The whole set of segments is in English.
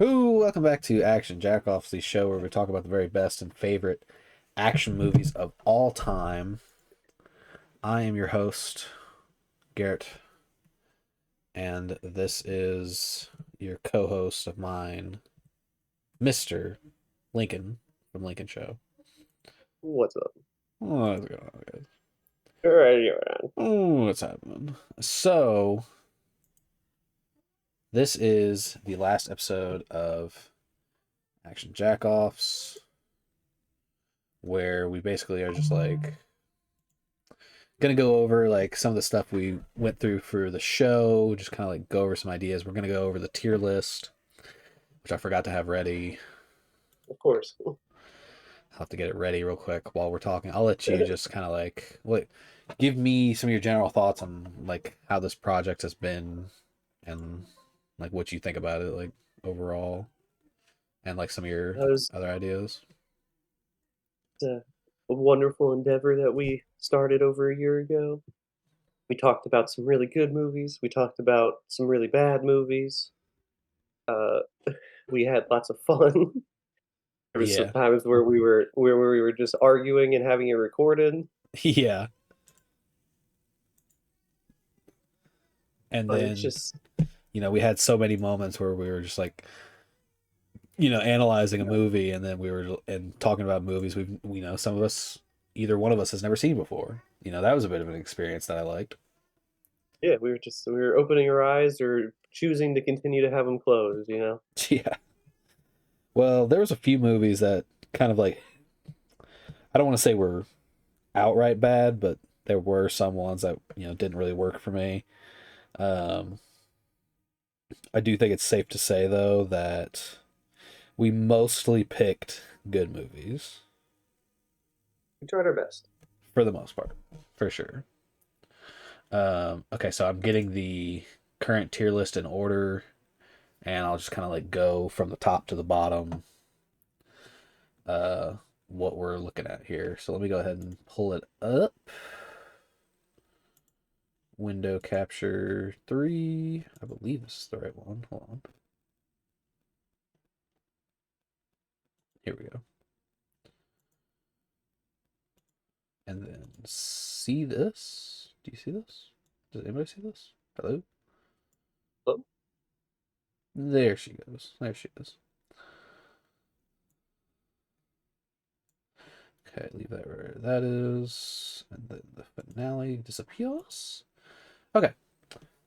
Ooh, welcome back to Action Jack-0ffs, the show where we talk about the very best and favorite action movies of all time. I am your host, Garrett, and this is your co-host of mine, Mr. Lincoln from Lincoln Show. What's up? Oh, what's going on, guys? Alrighty, alright. Oh, what's happening? So, this is the last episode of Action Jack-0ffs, where we basically are just like gonna go over like some of the stuff we went through for the show, just kind of like go over some ideas. We're gonna go over the tier list, which I forgot to have ready. Of course. I'll have to get it ready real quick while we're talking. I'll let you just kind of like what give me some of your general thoughts on like how this project has been and like what you think about it like overall and like some of your That was other ideas. a wonderful endeavor that we started over a year ago. We talked about some really good movies. We talked about some really bad movies. Uh, we had lots of fun. There was some Yeah. times where we were just arguing and having it recorded, Yeah. And but it's then, just we had so many moments where we were just like analyzing a movie, and then we were and talking about movies some of us, either one of us has never seen before. That was a bit of an experience that I liked. yeah, we were opening our eyes or choosing to continue to have them closed. Yeah. Well, there was a few movies that kind of like, I don't want to say were outright bad, but there were some ones that, didn't really work for me. Um, I do think it's safe to say though that we mostly picked good movies We tried our best. for the most part, for sure. Okay, so I'm getting the current tier list in order, and I'll just kind of like go from the top to the bottom. Uh, what we're looking at here. So let me go ahead and pull it up. Window capture 3. I believe this is the right one. Hold on. Here we go. And then see this. Do you see this? Does anybody see this? Hello? Oh, There she goes. There she is. Okay, leave that where that is. And then the finale disappears. Okay,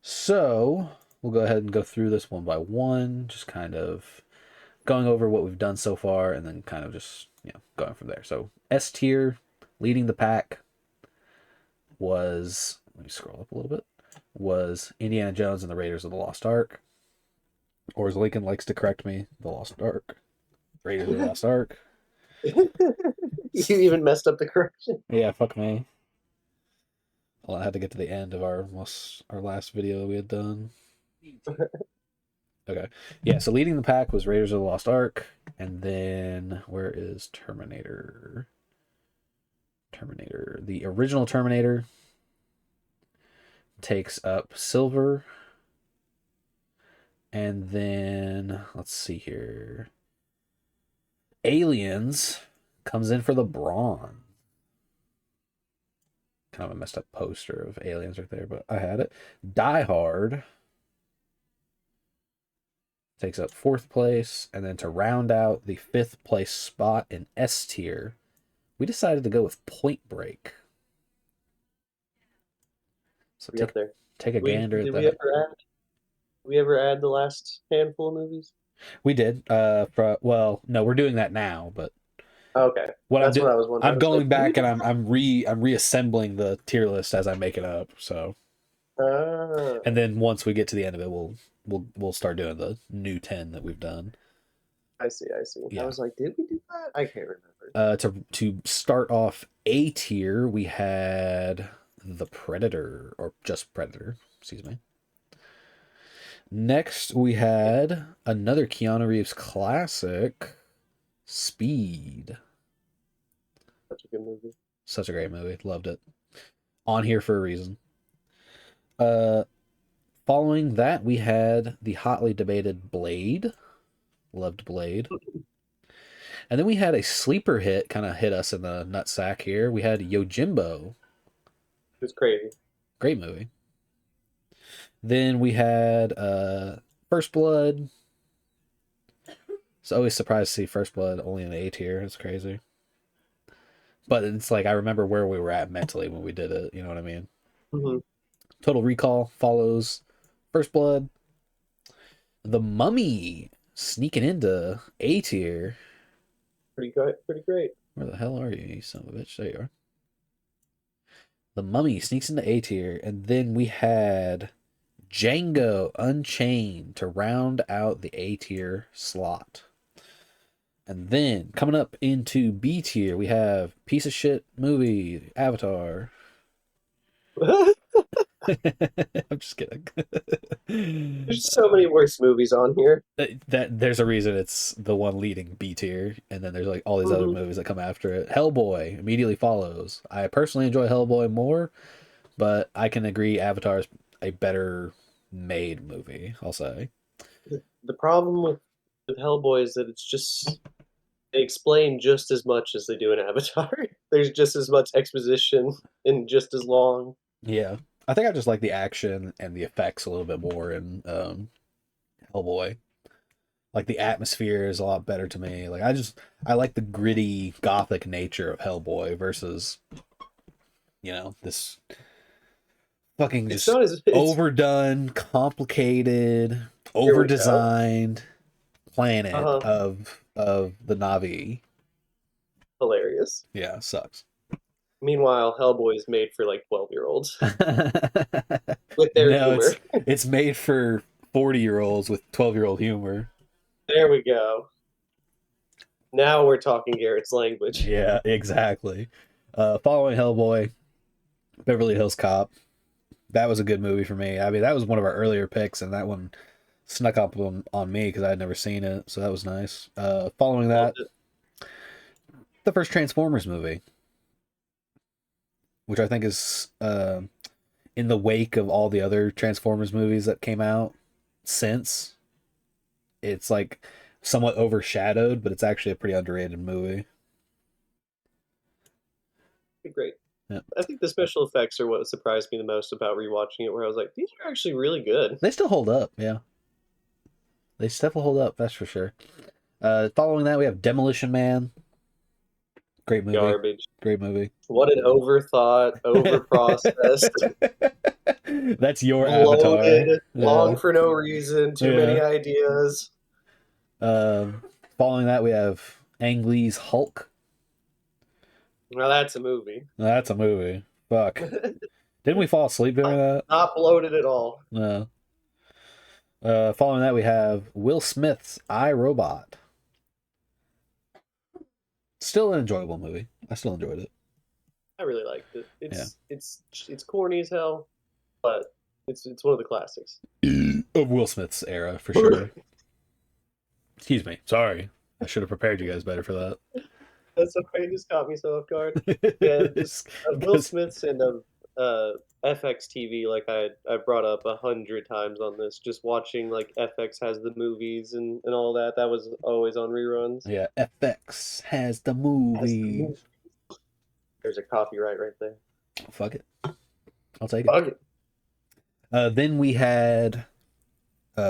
so we'll go ahead and go through this one by one, just kind of going over what we've done so far and then kind of just, going from there. So S tier, leading the pack was, let me scroll up a little bit, was Indiana Jones and the Raiders of the Lost Ark. Or as Lincoln likes to correct me, the Lost Ark. Raiders of the Lost Ark. you even messed up the correction. Yeah, fuck me. Well, I had to get to the end of our last video that we had done. Okay. Yeah, so leading the pack was Raiders of the Lost Ark. And then where is Terminator? Terminator. The original Terminator takes up silver. And then let's see here. Aliens comes in for the bronze. Kind of a messed up poster of aliens right there, but I had it. Die Hard takes up fourth place, and then to round out the fifth place spot in S tier, we decided to go with Point Break. So We up there. take a We gander at did we that. ever add? We ever add the last handful of movies? We did. Well, no, we're doing that now, but Okay, what I'm that's what doing, I was wondering. I I'm was like, going did we back and do I'm reassembling the tier list as I make it up. So, that? and then once we get to the end of it, we'll start doing the new 10 that we've done. I see. I see. I Yeah. was like, did we do that? I can't remember. To start off A tier, we had the Predator, or just Predator. Excuse me. Next, we had another Keanu Reeves classic, Speed. Such a good movie. Such a great movie. Loved it. On here for a reason. Uh, Following that, we had the hotly debated Blade. Loved Blade. And then we had a sleeper hit kind of hit us in the nutsack here. We had Yojimbo. It's crazy. Great movie. Then we had First Blood. It's always surprised to see First Blood only in the A tier. It's crazy. But it's like I remember where we were at mentally when we did it. You know what I mean? Hmm. Total Recall follows First Blood. The Mummy sneaking into A tier. Pretty good. Pretty great. Where the hell are you, you son of a bitch? There you are. The Mummy sneaks into A tier, and then we had Django Unchained to round out the A tier slot. And then coming up into B tier, we have piece of shit movie Avatar. I'm just kidding. There's so many worse movies on here. That there's a reason it's the one leading B tier, and then there's like all these other Hmm. movies that come after it. Hellboy immediately follows. I personally enjoy Hellboy more, but I can agree Avatar is a better made movie. I'll say. The problem with Hellboy is that it's just they explain just as much as they do in Avatar. There's just as much exposition and just as long. Yeah, I think I just like the action and the effects a little bit more in Hellboy. Like the atmosphere is a lot better to me. Like I like the gritty gothic nature of Hellboy versus this fucking It's just not as it's overdone, complicated, Here over we go. designed planet Uh-huh. of the Navi. Hilarious. Yeah, sucks. Meanwhile, Hellboy is made for like 12-year-olds with their No, humor. it's made for 40-year-olds with 12-year-old humor. There we go. Now we're talking Garrett's language. Yeah, exactly. Following Hellboy, Beverly Hills Cop. That was a good movie for me. I mean, that was one of our earlier picks, and that one snuck up on me because I had never seen it, so that was nice. Following that, Loved it. the first Transformers movie, which I think is in the wake of all the other Transformers movies that came out since. It's like somewhat overshadowed, but it's actually a pretty underrated movie. Great. Yeah. I think the special effects are what surprised me the most about rewatching it, where I was like, these are actually really good. They still hold up, yeah. They still hold up, that's for sure. Following that, we have Demolition Man. Great movie. Garbage. Great movie. What an overthought, overprocessed, That's your Avatar. bloated, Yeah. long for no reason, too many Yeah. ideas. Um, Following that, we have Ang Lee's Hulk. Now that's a movie. That's a movie. Fuck. Didn't we fall asleep during that? Not bloated at all. No. Following that, we have Will Smith's I, Robot. Still an enjoyable movie. I still enjoyed it. I really liked it. Yeah. It's corny as hell, but it's one of the classics. Of Will Smith's era, for sure. Excuse me. Sorry. I should have prepared you guys better for that. That's so funny. It just caught me so off guard. Yeah, just Will 'Cause- Smith's and FX TV. Like I brought up 100 times on this. Just watching like FX has the movies and all that. That was always on reruns. yeah, FX has the Has the movie. movie. There's a copyright right there. Fuck it. I'll take it. Fuck it. Then we had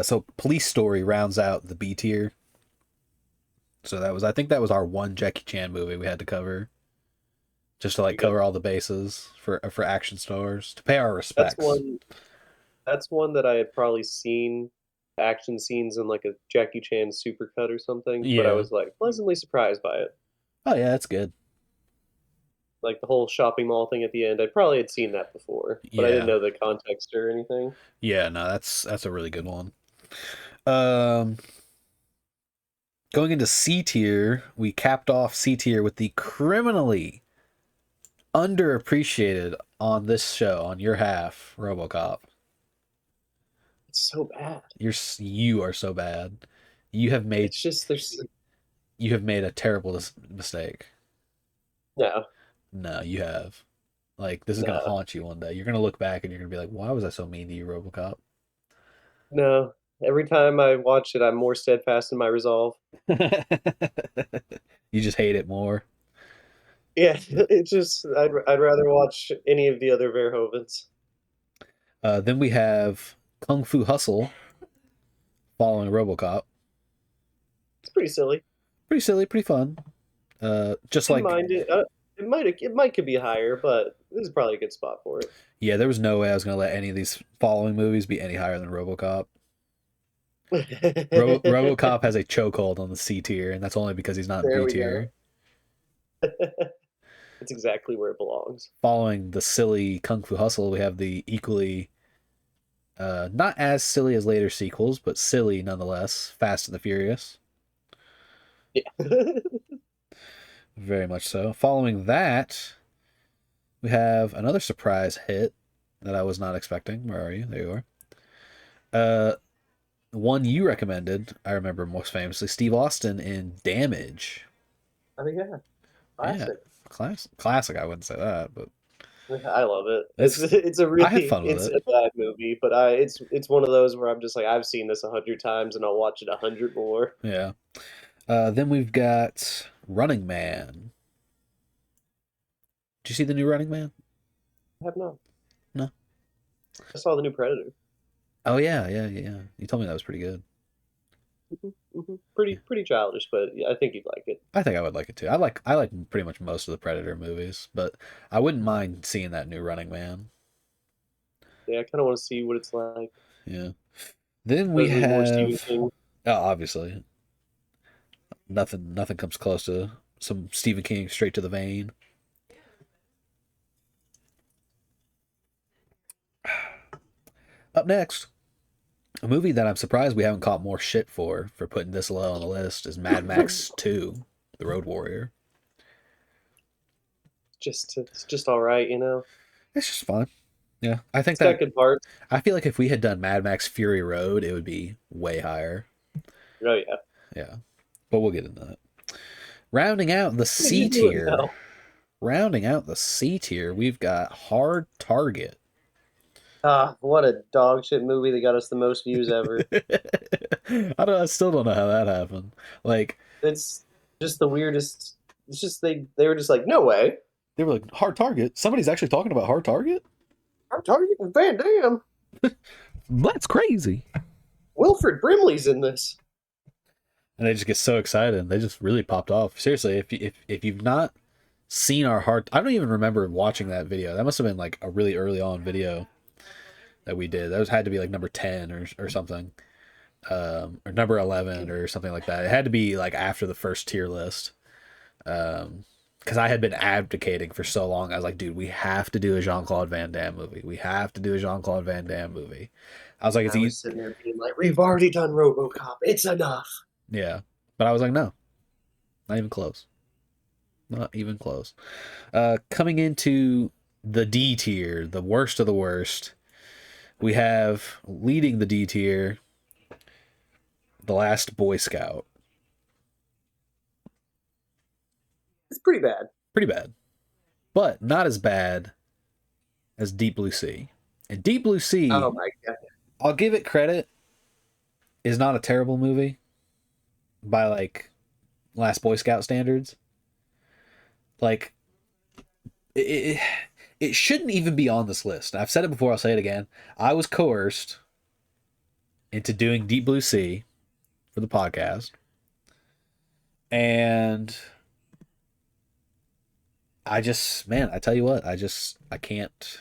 so Police Story rounds out the B tier. So I think that was our one Jackie Chan movie we had to cover, just to like cover all the bases for action stars to pay our That's respects. one. That's one that I had probably seen action scenes in like a Jackie Chan supercut or something, but I Yeah. was like pleasantly surprised by it. Oh yeah, that's good. Like the whole shopping mall thing at the end, I probably had seen that before, but I didn't Yeah. know the context or anything. Yeah, no, that's a really good one. Um Going into C tier, we capped off C tier with the criminally underappreciated on this show on your half, RoboCop. It's so bad. You are so bad. You have made It's just there's you have made a terrible mistake. no, No, you have. Like this is gonna no, haunt you one day. You're gonna look back and you're gonna be like, "Why was I so mean to you, RoboCop?" no. Every time I watch it, I'm more steadfast in my resolve. You just hate it more. Yeah, it's just I'd rather watch any of the other Verhovens. Then we have Kung Fu Hustle following RoboCop. It's pretty silly. Pretty silly, pretty fun. Just Didn't like mind it. It might could be higher, but this is probably a good spot for it. yeah, there was no way I was gonna let any of these following movies be any higher than RoboCop. RoboCop has a chokehold on the C tier, and that's only because he's not in There B we go. tier. It's exactly where it belongs. Following the silly Kung Fu Hustle, we have the equally not as silly as later sequels, but silly nonetheless. Fast and the Furious, Yeah. very much so. Following that, we have another surprise hit that I was not expecting. Where are you? There you are. Uh, one you recommended, I remember most famously, Steve Austin in Damage. I mean, yeah, Yeah, classic. classic. I wouldn't say that, but I love it. It's it's it's a I had really fun with it's it. a bad movie, but it's one of those where I'm just like I've seen this 100 times and I'll watch it 100 more. Yeah. Then we've got Running Man. Did you see the new Running Man? I have not. No. I saw the new Predator. Oh yeah, yeah, yeah. You told me that was pretty good. Yeah. Pretty childish, but yeah, I think you'd like it. I think I would like it too. I like pretty much most of the Predator movies, but I wouldn't mind seeing that new Running Man. Yeah, I kind of want to see what it's like, Yeah. Then we especially more Stephen have King. oh, obviously nothing comes close to some Stephen King straight to the vein. Up next, a movie that I'm surprised we haven't caught more shit for putting this low on the list is Mad Max 2, The Road Warrior. It's just all right, you know. It's just fun. Yeah, I think It's got that good parts. I feel like if we had done Mad Max Fury Road, it would be way higher. Oh yeah, Yeah, but we'll get into that. Rounding out the what are you C doing tier, now? rounding out the C tier, we've got Hard Target. Ah, what a dog shit movie that got us the most views ever. I still don't know how that happened. Like It's just the weirdest. It's just they were just like, no way. they were like Hard Target. Somebody's actually talking about Hard Target. Our target was Van Damme. That's crazy. Wilfred Brimley's in this. And they just get so excited. They just really popped off. Seriously, if you've not seen our Hard, I don't even remember watching that video. That must have been like a really early on video that we did. That had to be like number 10 or something, or number 11 or something like that. It had to be like after the first tier list, because I had been advocating for so long. I was like, dude, we have to do a Jean-Claude Van Damme movie. We have to do a Jean-Claude Van Damme movie. I was like, it's I easy. was sitting there being like, we've already done RoboCop. It's enough. Yeah, but I was like, no, not even close. Not even close. Coming into the D tier, the worst of the worst, we have leading the D tier, The Last Boy Scout. It's pretty bad. Pretty bad, but not as bad as Deep Blue Sea. And Deep Blue Oh Sea, my god. I'll give it credit, is not a terrible movie by like Last Boy Scout standards. Like it, it shouldn't even be on this list. I've said it before, I'll say it again. I was coerced into doing Deep Blue Sea for the podcast. And I just, man, I tell you what, I can't.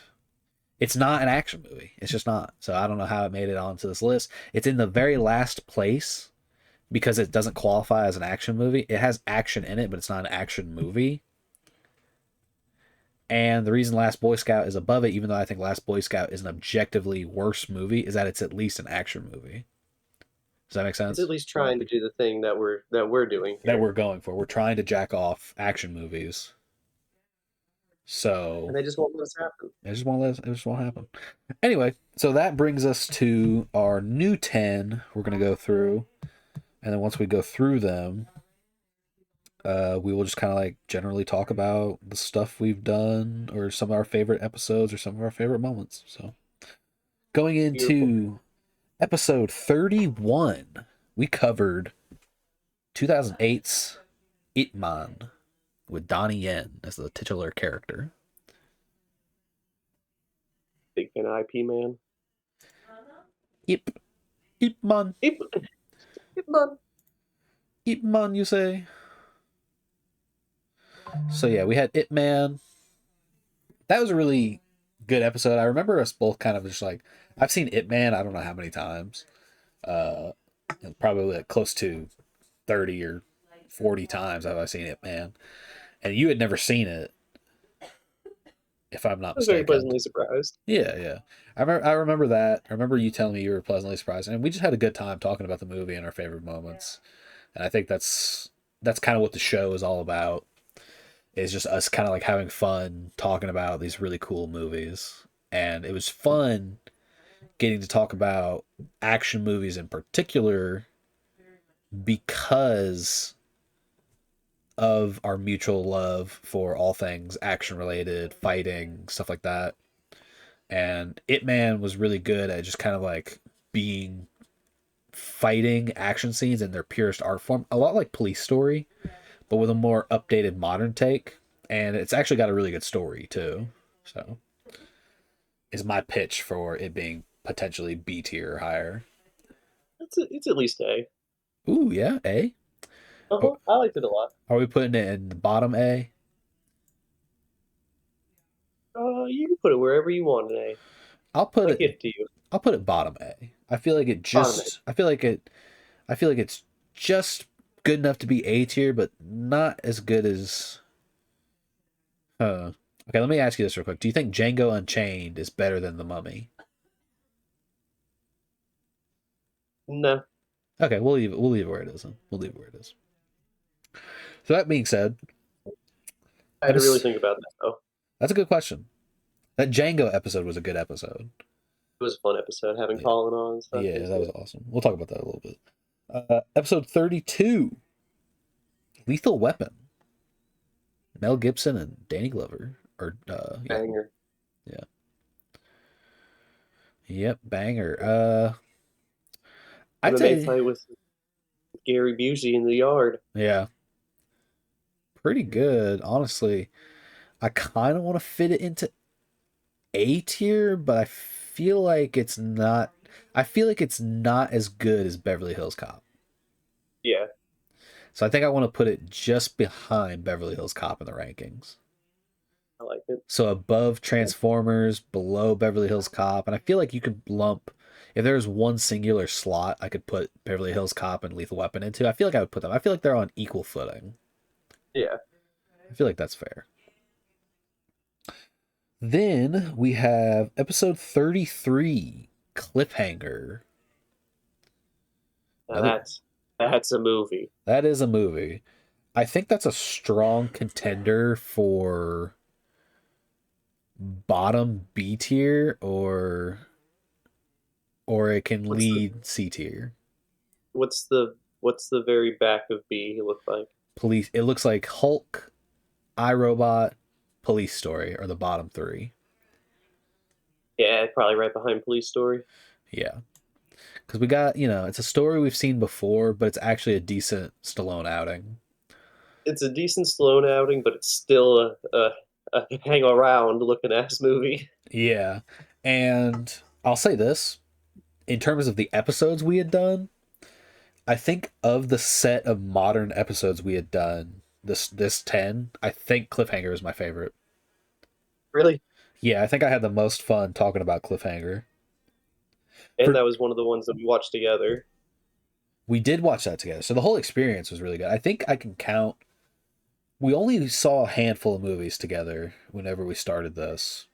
It's not an action movie. It's just not. So I don't know how it made it onto this list. It's in the very last place because it doesn't qualify as an action movie. It has action in it, but it's not an action movie. And the reason Last Boy Scout is above it, even though I think Last Boy Scout is an objectively worse movie, is that it's at least an action movie. Does that make It's sense? at least trying to do the thing that we're doing That here. we're going for. We're trying to jack off action movies. And So they just won't let us happen. it just won't happen. Anyway, so that brings us to our new 10 we're gonna go through. And then once we go through them, we will just kind of like generally talk about the stuff we've done or some of our favorite episodes or some of our favorite moments. So going Beautiful. into Episode 31, we covered 2008's Ip Man with Donnie Yen as the titular character. Big fan of IP Man. Ip, Ip Man, Ip, Ip Man. Ip Man, you say? So yeah, we had Ip Man. That was a really good episode. I remember us both kind of just like, I've seen Ip Man, I don't know how many times. Uh, Probably like close to 30 or 40 times have I seen Ip Man. And you had never seen it, if I'm not I was very mistaken. pleasantly surprised. Yeah, yeah. I remember that. I remember you telling me you were pleasantly surprised, and we just had a good time talking about the movie and our favorite moments. And I think that's kind of what the show is all about. Is just us kind of like having fun talking about these really cool movies. And it was fun getting to talk about action movies in particular because of our mutual love for all things action related, fighting, stuff like that. And Ip Man was really good at just kind of like being fighting action scenes in their purest art form, a lot like Police Story, but with a more updated modern take. And it's actually got a really good story too. So, is my pitch for it being potentially B tier or higher. It's at least A. Ooh, yeah, A. Oh, Uh-huh. I liked it a lot. are we putting it in the bottom A? You can put it wherever you want an A. I'll put My it. gift to you. I'll put it bottom A. I feel like it Bottom A. just. I feel like it. I feel like it's just good enough to be A tier, but not as good as. Okay, let me ask you this real quick. Do you think Django Unchained is better than The Mummy? No. Okay, we'll leave it. We'll leave it where it is. Then. We'll leave it where it is. So that being said, I had to really episode, think about that though. that's a good question. That Django episode was a good episode. It was a fun episode having Yeah, Colin on and stuff. It yeah, was that was good. awesome. We'll talk about that a little bit. Episode 32, Lethal Weapon. Mel Gibson and Danny Glover. Or yeah, Banger. yeah, yep, banger. I'd MMA say fight with Gary Busey in the yard. yeah, pretty good. Honestly, I kind of want to fit it into A tier, but I feel like it's not. I feel like it's not as good as Beverly Hills Cop. Yeah, So I think I want to put it just behind Beverly Hills Cop in the rankings. I like it. So above Transformers, below Beverly Hills Cop, and I feel like you could lump. If there's one singular slot, I could put Beverly Hills Cop and Lethal Weapon into. I feel like I would put them. I feel like they're on equal footing. Yeah. I feel like that's fair. Then we have episode 33, Cliffhanger. Now Another that's a movie. that is a movie. I think that's a strong contender for bottom B tier or it can What's the lead C tier. what's the very back of B look like? Police it looks like Hulk, iRobot, Police Story are the bottom 3. Yeah, probably right behind Police Story. Yeah. Cuz we got, it's a story we've seen before, but it's actually a decent Stallone outing. It's a decent Stallone outing, but it's still a hang around looking ass movie. Yeah. And I'll say this, in terms of the episodes we had done, I think of the set of modern episodes we had done, this 10, I think Cliffhanger is my favorite. Really? Yeah, I think I had the most fun talking about Cliffhanger. And For that was one of the ones that we watched together. We did watch that together. So the whole experience was really good. I think I can count we only saw a handful of movies together whenever we started this.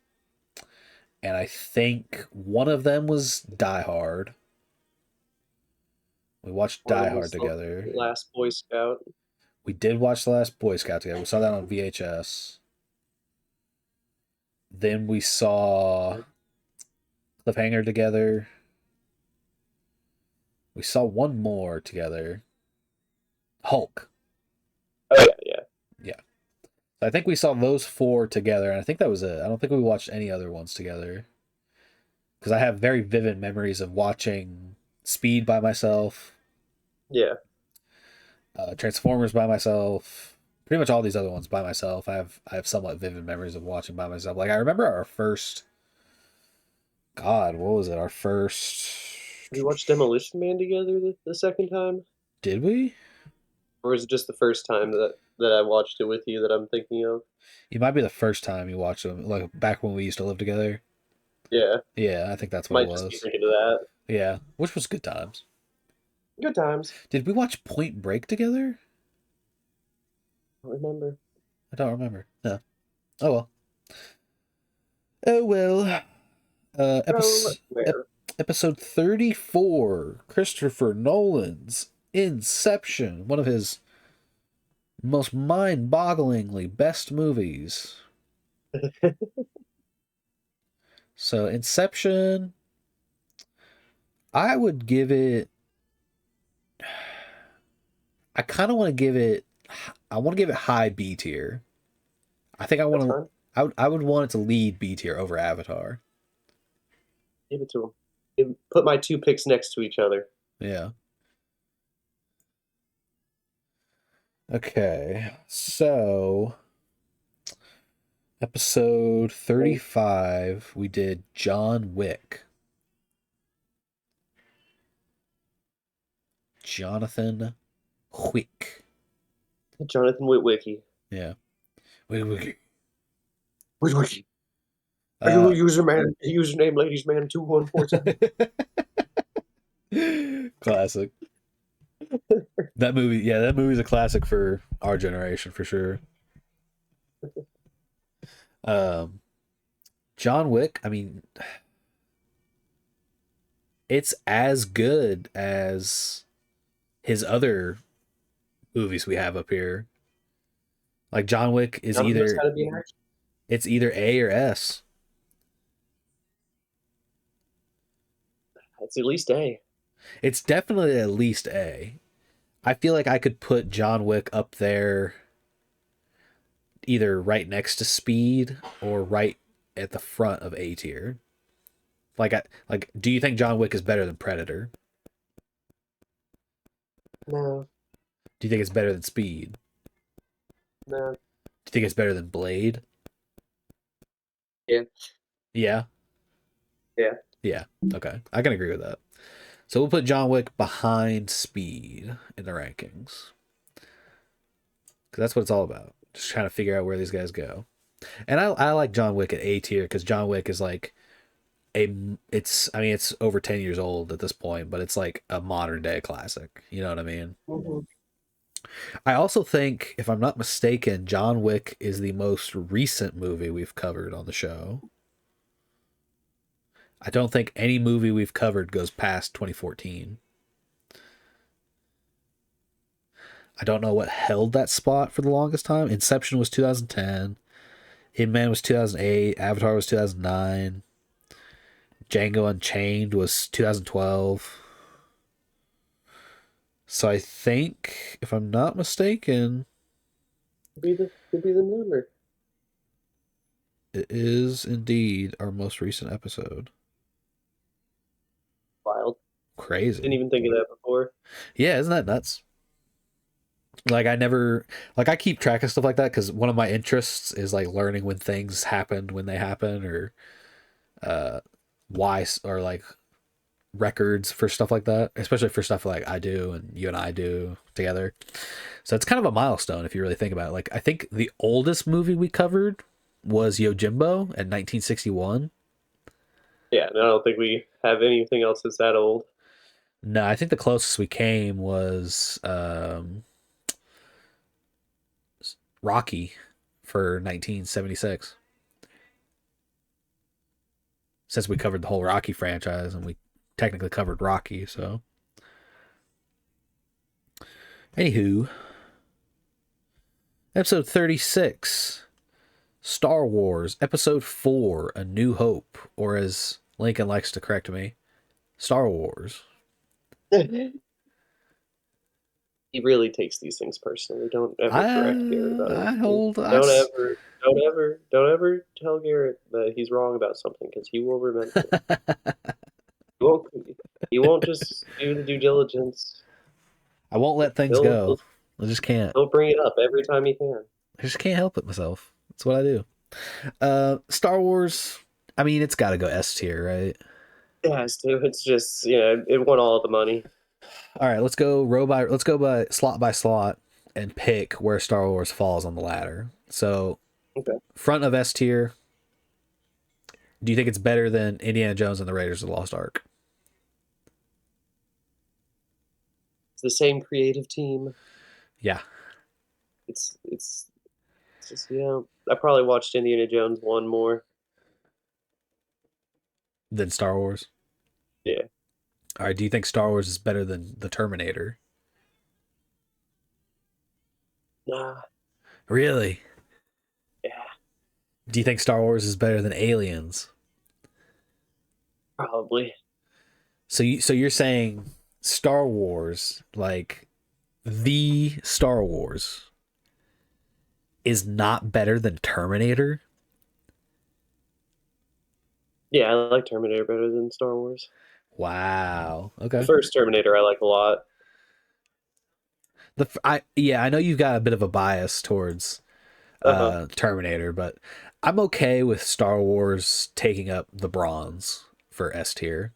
And I think one of them was Die Hard. We watched One of Die them Hard was the together. Last Boy Scout. We did watch The Last Boy Scout together. We saw that on VHS. Then we saw Cliffhanger together. We saw one more together. Hulk. Oh yeah, yeah. Yeah. So I think we saw those 4 together, and I think that was it. I don't think we watched any other ones together. Because I have very vivid memories of watching Speed by myself, Yeah. Transformers by myself, pretty much all these other ones by myself. I have somewhat vivid memories of watching by myself. Like I remember our first, God, what was it? Our first, We watched Demolition Man together the second time, did we? or was it just the first time that I watched it with you that I'm thinking of? It might be the first time you watched them, like back when we used to live together. Yeah, Yeah, I think that's what it might just be was. thinking of that. Yeah, which was good times. Good times. Did we watch Point Break together? I don't remember. I don't remember. No. Oh well. Oh well. From where? Episode 34, Christopher Nolan's Inception, one of his most mind-bogglingly best movies. So Inception, I would give it. I kind of want to give it. I want to give it high B tier. I think I want That's to. fine. I would want it to lead B tier over Avatar. Give it to him. Put my two picks next to each other. Yeah. Okay. So episode Right? 35, we did John Wick. Jonathan Wick. Jonathan Witwicky. Yeah. Wick. Witwicky. Are you Uh, username ladies man 2147? classic. That movie, yeah, that movie's a classic for our generation for sure. Um, John Wick, I mean, it's as good as his other movies we have up here. Like John Wick is None of those either gotta be an action. it's either A or S. It's at least A. It's definitely at least A. I feel like I could put John Wick up there either right next to Speed or right at the front of A tier. Do you think John Wick is better than Predator? No, Do you think it's better than Speed? no. Do you think it's better than Blade? Yeah, Yeah. yeah. Yeah. Okay. I can agree with that. So we'll put John Wick behind Speed in the rankings. Because that's what it's all about. Just trying to figure out where these guys go. And I like John Wick at A tier because John Wick is like I mean it's over 10 years old at this point, but it's like a modern day classic. You know what I mean? Hmm. I also think, if I'm not mistaken, John Wick is the most recent movie we've covered on the show. I don't think any movie we've covered goes past 2014. I don't know what held that spot for the longest time. Inception was 2010. Ip Man was 2008. Avatar was 2009. Django Unchained was 2012. So I think, if I'm not mistaken, Could be the number. it is indeed our most recent episode. Wild. Didn't Crazy. even think of that before. Yeah, isn't that nuts? Like I never like I keep track of stuff like that because one of my interests is like learning when things happen when they happen or uh or like records for stuff like that, especially for stuff like I do and you and I do together. So it's kind of a milestone if you really think about it. Like I think the oldest movie we covered was Yojimbo in 1961. Yeah, and I don't think we have anything else that's that old. No, I think the closest we came was Rocky for 1976. Since we covered the whole Rocky franchise and we technically covered Rocky, so anywho, episode 36, Star Wars, episode 4, A New Hope, or as Lincoln likes to correct me, Star Wars. He really takes these things personally. Don't ever correct Garrett about I anything. hold I Don't ever tell Garrett that he's wrong about something because he will remember. He won't. He won't just do the due diligence. I won't let things He'll go. he'll, I just can't. he'll bring it up every time he can. I just can't help it myself. That's what I do. Star Wars. I mean, it's got to go S tier, right? It has to. It's just it won all the money. All right, let's go row by. Let's go by slot, and pick where Star Wars falls on the ladder. So, Okay, front of S tier. Do you think it's better than Indiana Jones and the Raiders of the Lost Ark? it's the same creative team. Yeah, It's just I probably watched Indiana Jones one more. than Star Wars. Yeah, All right, do you think Star Wars is better than the Terminator? nah, Really? yeah, Do you think Star Wars is better than Aliens? probably. So you're saying Star Wars, like the Star Wars, is not better than Terminator? Yeah, I like Terminator better than Star Wars. Wow. The Okay. first Terminator I like a lot. I know you've got a bit of a bias towards Uh huh. Terminator, but I'm okay with Star Wars taking up the bronze for S tier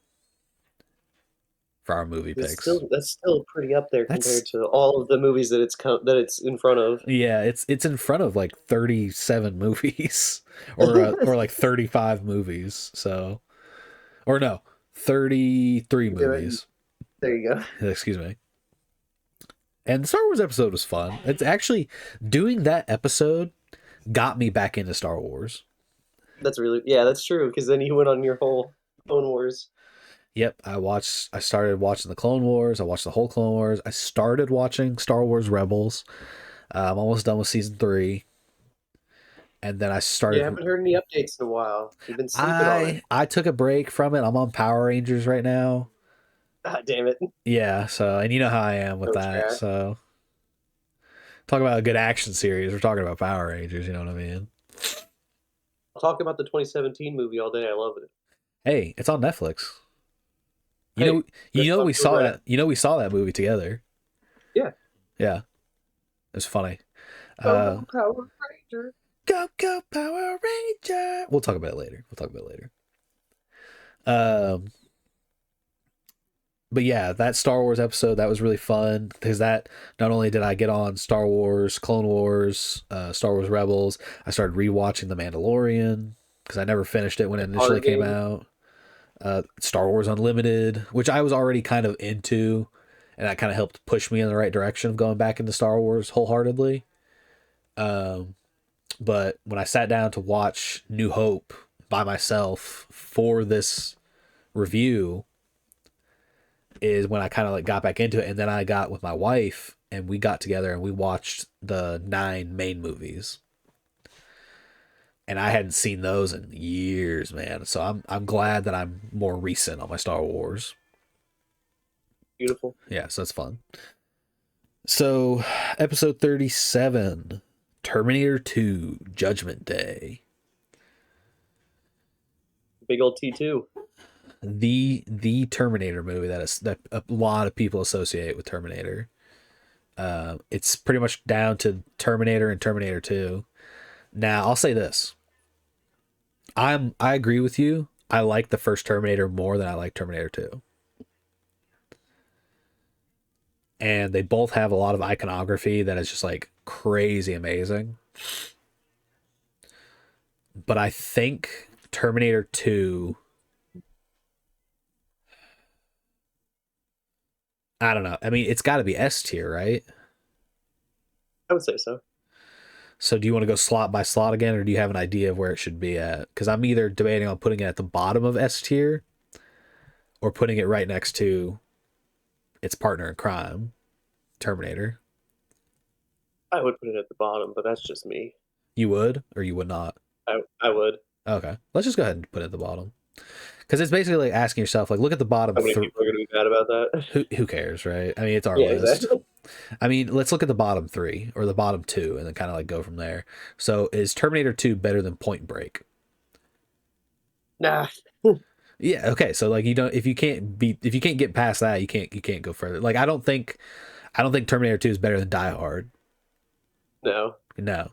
for our movie picks. That's still pretty up there That's compared to all of the movies that that it's in front of. Yeah, it's in front of like 37 movies or like 35 movies. So or no, 33 movies. There you go. Excuse me. And the Star Wars episode was fun. It's actually doing that episode got me back into Star Wars. That's true. Because then you went on your whole Clone Wars. Yep, I started watching the Clone Wars. I watched the whole Clone Wars. I started watching Star Wars Rebels. I'm almost done with season 3. And then I You started haven't heard any updates in a while. You've been sleeping on it. I took a break from it. I'm on Power Rangers right now. God damn it. Yeah, so and you know how I am with No that. trash. So talk about a good action series. We're talking about Power Rangers, you know what I mean? I'll talk about the 2017 movie all day. I love it. Hey, it's on Netflix. You Hey, know good stuff we goes saw right that. You know we saw that movie together. Yeah. Yeah. It's funny. Go, Uh go, Power Ranger. Go go Power Ranger. We'll talk about it later. We'll talk about it later. Um but yeah, that Star Wars episode that was really fun because that not only did I get on Star Wars, Clone Wars, Star Wars Rebels, I started rewatching The Mandalorian because I never finished it when it Party initially came game. out. Star Wars Unlimited, which I was already kind of into, and that kind of helped push me in the right direction of going back into Star Wars wholeheartedly. Um, but when I sat down to watch New Hope by myself for this review, is when I kind of like got back into it, and then I got with my wife and we got together and we watched the 9 main movies. And I hadn't seen those in years, man. So I'm glad that I'm more recent on my Star Wars. Beautiful. Yeah, so that's fun. So, episode 37, Terminator 2, Judgment Day. Big old T2. The Terminator movie that a lot of people associate with Terminator. It's pretty much down to Terminator and Terminator 2. Now, I'll say this. I agree with you. I like the first Terminator more than I like Terminator 2. And they both have a lot of iconography that is just like crazy amazing. But I think Terminator 2, I don't know. I mean, it's got to be S tier, right? I would say so. So do you want to go slot by slot again, or do you have an idea of where it should be at? Because I'm either debating on putting it at the bottom of S tier or putting it right next to its partner in crime, Terminator. I would put it at the bottom, but that's just me. You would, or you would not? I would. Okay, let's just go ahead and put it at the bottom. Because it's basically like asking yourself, like, look at the bottom. How many people are going to be mad about that? Who cares, right? I mean, it's our Yeah, list. exactly. I mean, let's look at the bottom 3 or the bottom 2 and then kind of like go from there. So is Terminator 2 better than Point Break? Nah. Yeah, okay. So like you don't if you can't get past that, you can't go further. Like I don't think Terminator 2 is better than Die Hard. No. No.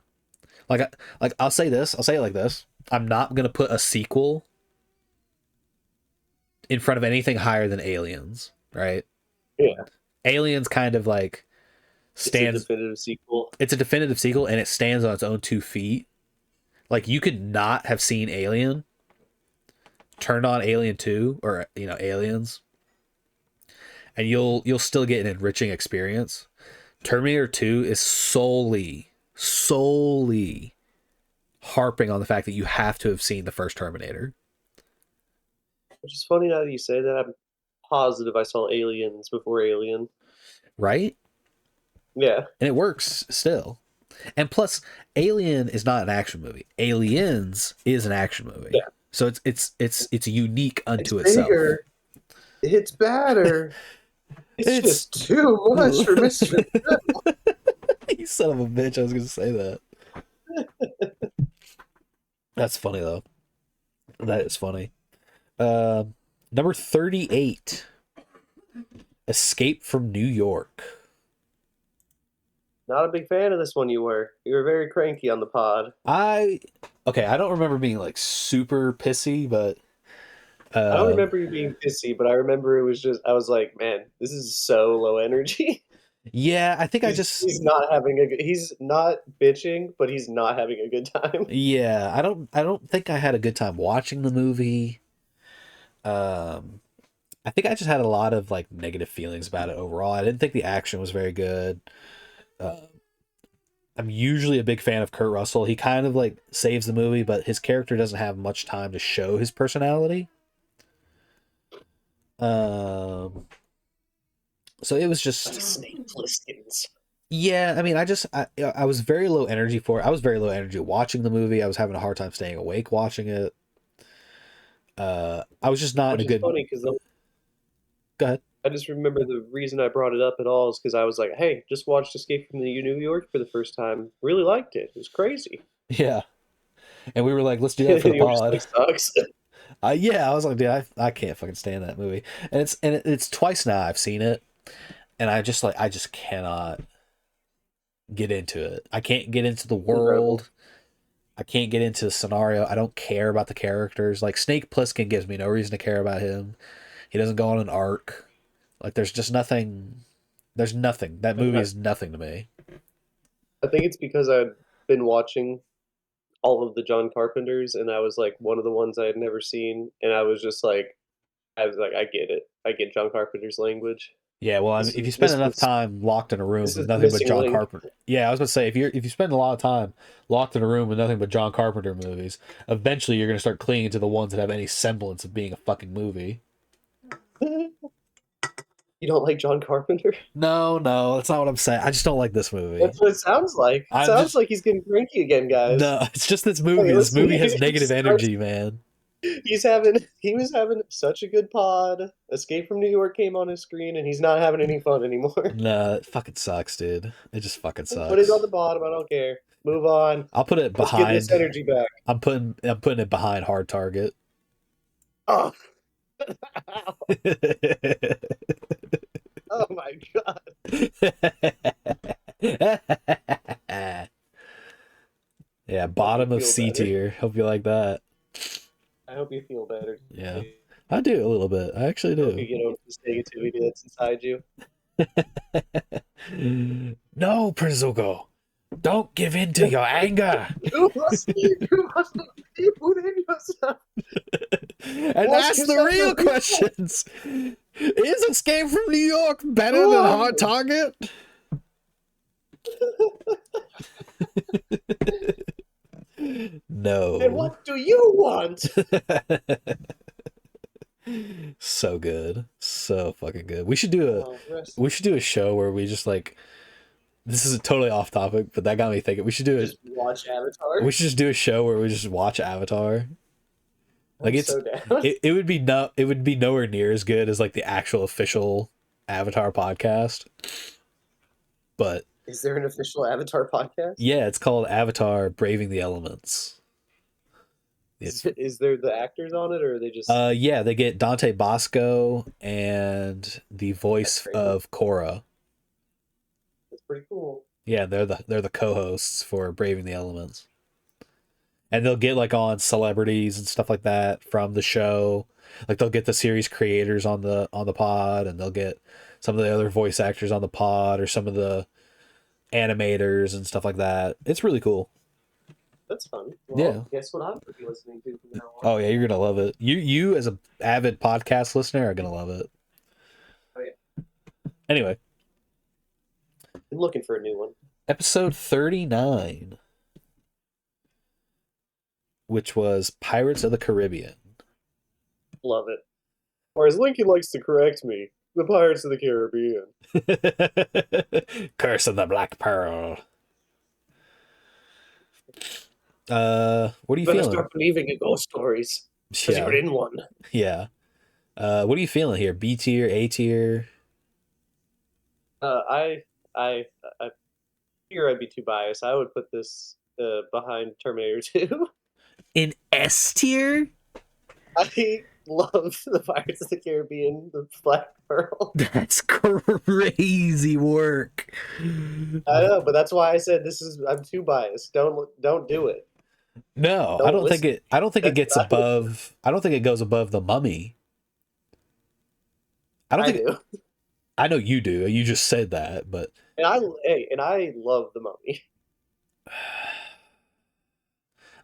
Like I'll say this, I'll say it like this. I'm not going to put a sequel in front of anything higher than Aliens, right? Yeah. Aliens kind of like It's a stands definitive sequel. it's a definitive sequel and it stands on its own 2 feet. Like you could not have seen Alien, turn on Alien 2 or Aliens, and you'll still get an enriching experience. Terminator 2 is solely harping on the fact that you have to have seen the first Terminator, Which is funny now that you say that. I'm positive I saw Aliens before Alien. right? Yeah. And it works still. And plus, Alien is not an action movie. Aliens is an action movie. Yeah. So it's unique It's unto itself. bigger. It's badder. It's It's just too much for Mr. you son of a bitch. I was gonna say that. That's funny though. That is funny. Number 38. Escape from New York. Not a big fan of this one, you were. You were very cranky on the pod. I don't remember being like super pissy, but I don't uh remember you being pissy, but I remember it was just, I was like, man, this is so low energy. yeah, I think He's not having a good, he's not bitching, but he's not having a good time. yeah, I don't think I had a good time watching the movie. Um I think I just had a lot of like negative feelings about it overall. I didn't think the action was very good. Uh, I'm usually a big fan of Kurt Russell. He kind of like saves the movie, but his character doesn't have much time to show his personality. Um, so it was Like just Snake Plisskens. yeah. I mean, I was very low energy for it. I was very low energy watching the movie. I was having a hard time staying awake watching it. I was just not in a Which is good. funny because Go ahead. I just remember the reason I brought it up at all is because I was like, hey, just watched Escape from New York for the first time. Really liked it. It was crazy. Yeah, and we were like, let's do that And for the you were just pod. like, sucks. Yeah, I was like, dude, I can't fucking stand that movie. And it's twice now I've seen it, and I just cannot get into it. I can't get into the Incredible. world. I can't get into the scenario. I don't care about the characters. Like Snake Plissken gives me no reason to care about him. He doesn't go on an arc. Like there's just nothing. There's nothing. That movie is nothing to me. I think it's because I've been watching all of the John Carpenters, and I was like one of the ones I had never seen, and I was like, I get it. I get John Carpenter's language. Yeah, well, I mean, This if is you spend this enough was time locked in a room this with is the nothing but missing John link. Carpenter, yeah, I was gonna say if you spend a lot of time locked in a room with nothing but John Carpenter movies, eventually you're gonna start clinging to the ones that have any semblance of being a fucking movie. You don't like John Carpenter? No, no, that's not what I'm saying. I just don't like this movie. That's what it sounds like. It I'm sounds just like he's getting cranky again, guys. no, it's just this Hey, movie. This listen, movie has he negative starts. energy, man. He was having such a good pod. Escape from New York came on his screen, and he's not having any fun anymore. Nah, it fucking sucks, dude. It just fucking Put it on sucks. the bottom. I don't care. Move on. I'll put it Let's get this behind. energy back. I'm putting it behind Hard Target. Oh, oh my god. Yeah, I hope you bottom of feel C better. tier. Hope you like that. I hope you feel better. Yeah, I I do a little bit. I actually hope you do. get over this negativity that's inside you. No, Prince Zuko, don't give in to your anger You must believe within yourself. and Ask ask the yourself real the real questions. Is Escape from New York better than Hard question. Target? And No. what do you want? So good, so fucking good. We should do a Oh, rest. we should do a show where we just like this is totally off topic, but that got me thinking. We should do it. Just watch Avatar. We should just do a show where we just watch Avatar. Like I'm so down. it would be it would be nowhere near as good as like the actual official Avatar podcast. But Is there an official Avatar podcast? yeah, it's called Avatar Braving the Elements. It's Is there the actors on it, or are they just yeah, they get Dante Bosco and the that's voice crazy? of Korra. That's pretty cool. Yeah, they're the co-hosts for Braving the Elements. And they'll get like on celebrities and stuff like that from the show. Like they'll get the series creators on the pod, and they'll get some of the other voice actors on the pod, or some of the animators and stuff like that. It's really cool. That's fun. Well, Yeah. guess what I'm gonna be listening to from now on? Oh yeah, you're gonna love it. You as a avid podcast listener are gonna love it. Oh yeah, Anyway, I'm looking for a new one. episode 39, which was Pirates of the Caribbean. Love it. Or as Lincoln likes to correct me, the Pirates of the Caribbean. Curse of the Black Pearl. What are you Better feeling? start believing in ghost stories, because Yeah, you're in one. yeah. What are you feeling here? B tier, A tier? Uh, I, I, I figure I'd be too biased. I would put this behind Terminator 2. In S tier? I love the Pirates of the Caribbean, the Black Pearl. That's crazy work. I know, but that's why I said this is. I'm too biased. Don't do it. No, I Don't don't think listen. it. I don't think it That's gets what I would. above. I don't think it goes above the Mummy. I don't I think. do, I know you do. You just said that, but and I love the Mummy,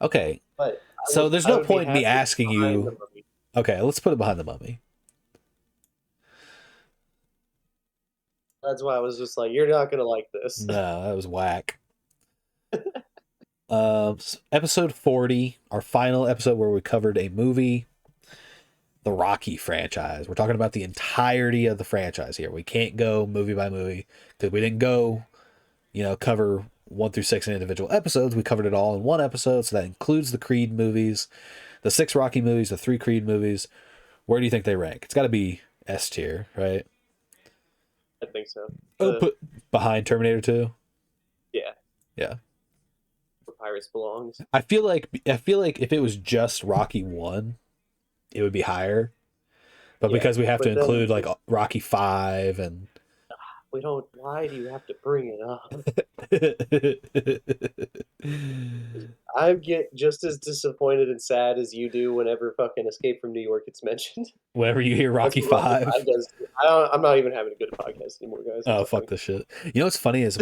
okay. but So there's I no would be point in me happy asking behind the you. Mummy. Okay, let's put it behind the Mummy. That's why I was just like, you're not gonna like this. No, that was whack. Episode 40, our final episode where we covered a movie, the Rocky franchise. We're talking about the entirety of the franchise here. We can't go movie by movie because we didn't go, cover 1 through 6 in individual episodes. We covered it all in one episode, so that includes the Creed movies, the 6 Rocky movies, the 3 Creed movies. Where do you think they rank? It's got to be S tier, right? I think so. Oh, put behind Terminator 2. Yeah, Yeah. where Pirates belongs. I feel like if it was just Rocky 1, it would be higher. But Yeah, because we have to but then include like Rocky 5 and we don't. Why do you have to bring it up? I get just as disappointed and sad as you do whenever fucking Escape from New York gets mentioned. whenever you hear That's Rocky what Rocky 5. 5 does. I'm not even having a good podcast anymore, guys. I'm Oh, sorry. fuck this shit. You know what's funny is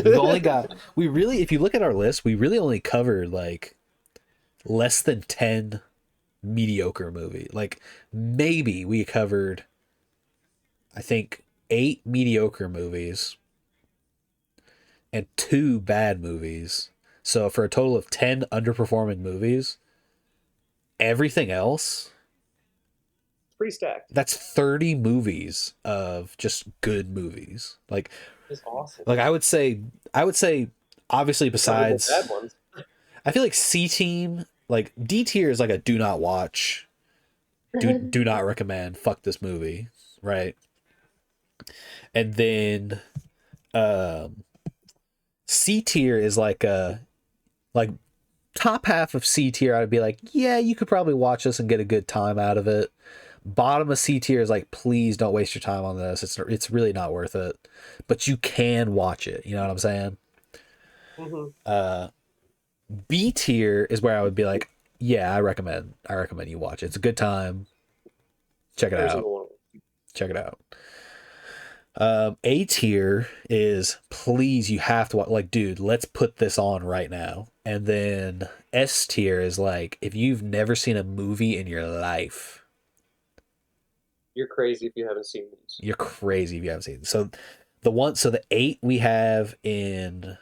we really, if you look at our list, we really only covered like less than 10 mediocre movie. Like maybe we covered, I think, 8 mediocre movies and 2 bad movies. So for a total of 10 underperforming movies, everything else, It's pretty stacked. that's 30 movies of just good movies. It's awesome. Like I would say obviously Some of the besides bad ones. I feel like C team, like D tier is like a do not watch, do not recommend, fuck this movie, right? And then um C tier is like top half of C tier I'd be like, yeah, you could probably watch this and get a good time out of it. Bottom of C tier is like, please don't waste your time on this. It's really not worth it. But you can watch it, you know what I'm saying? Hmm. B tier is where I would be like, yeah, I recommend you watch it. It's a good time. Check it Every out. single one. Check it out. A tier is please, you have to watch, like, dude, let's put this on right now. And then S tier is like, if you've never seen a movie in your life, You're crazy if you haven't seen these. you're crazy if you haven't seen it. So the 8 we have in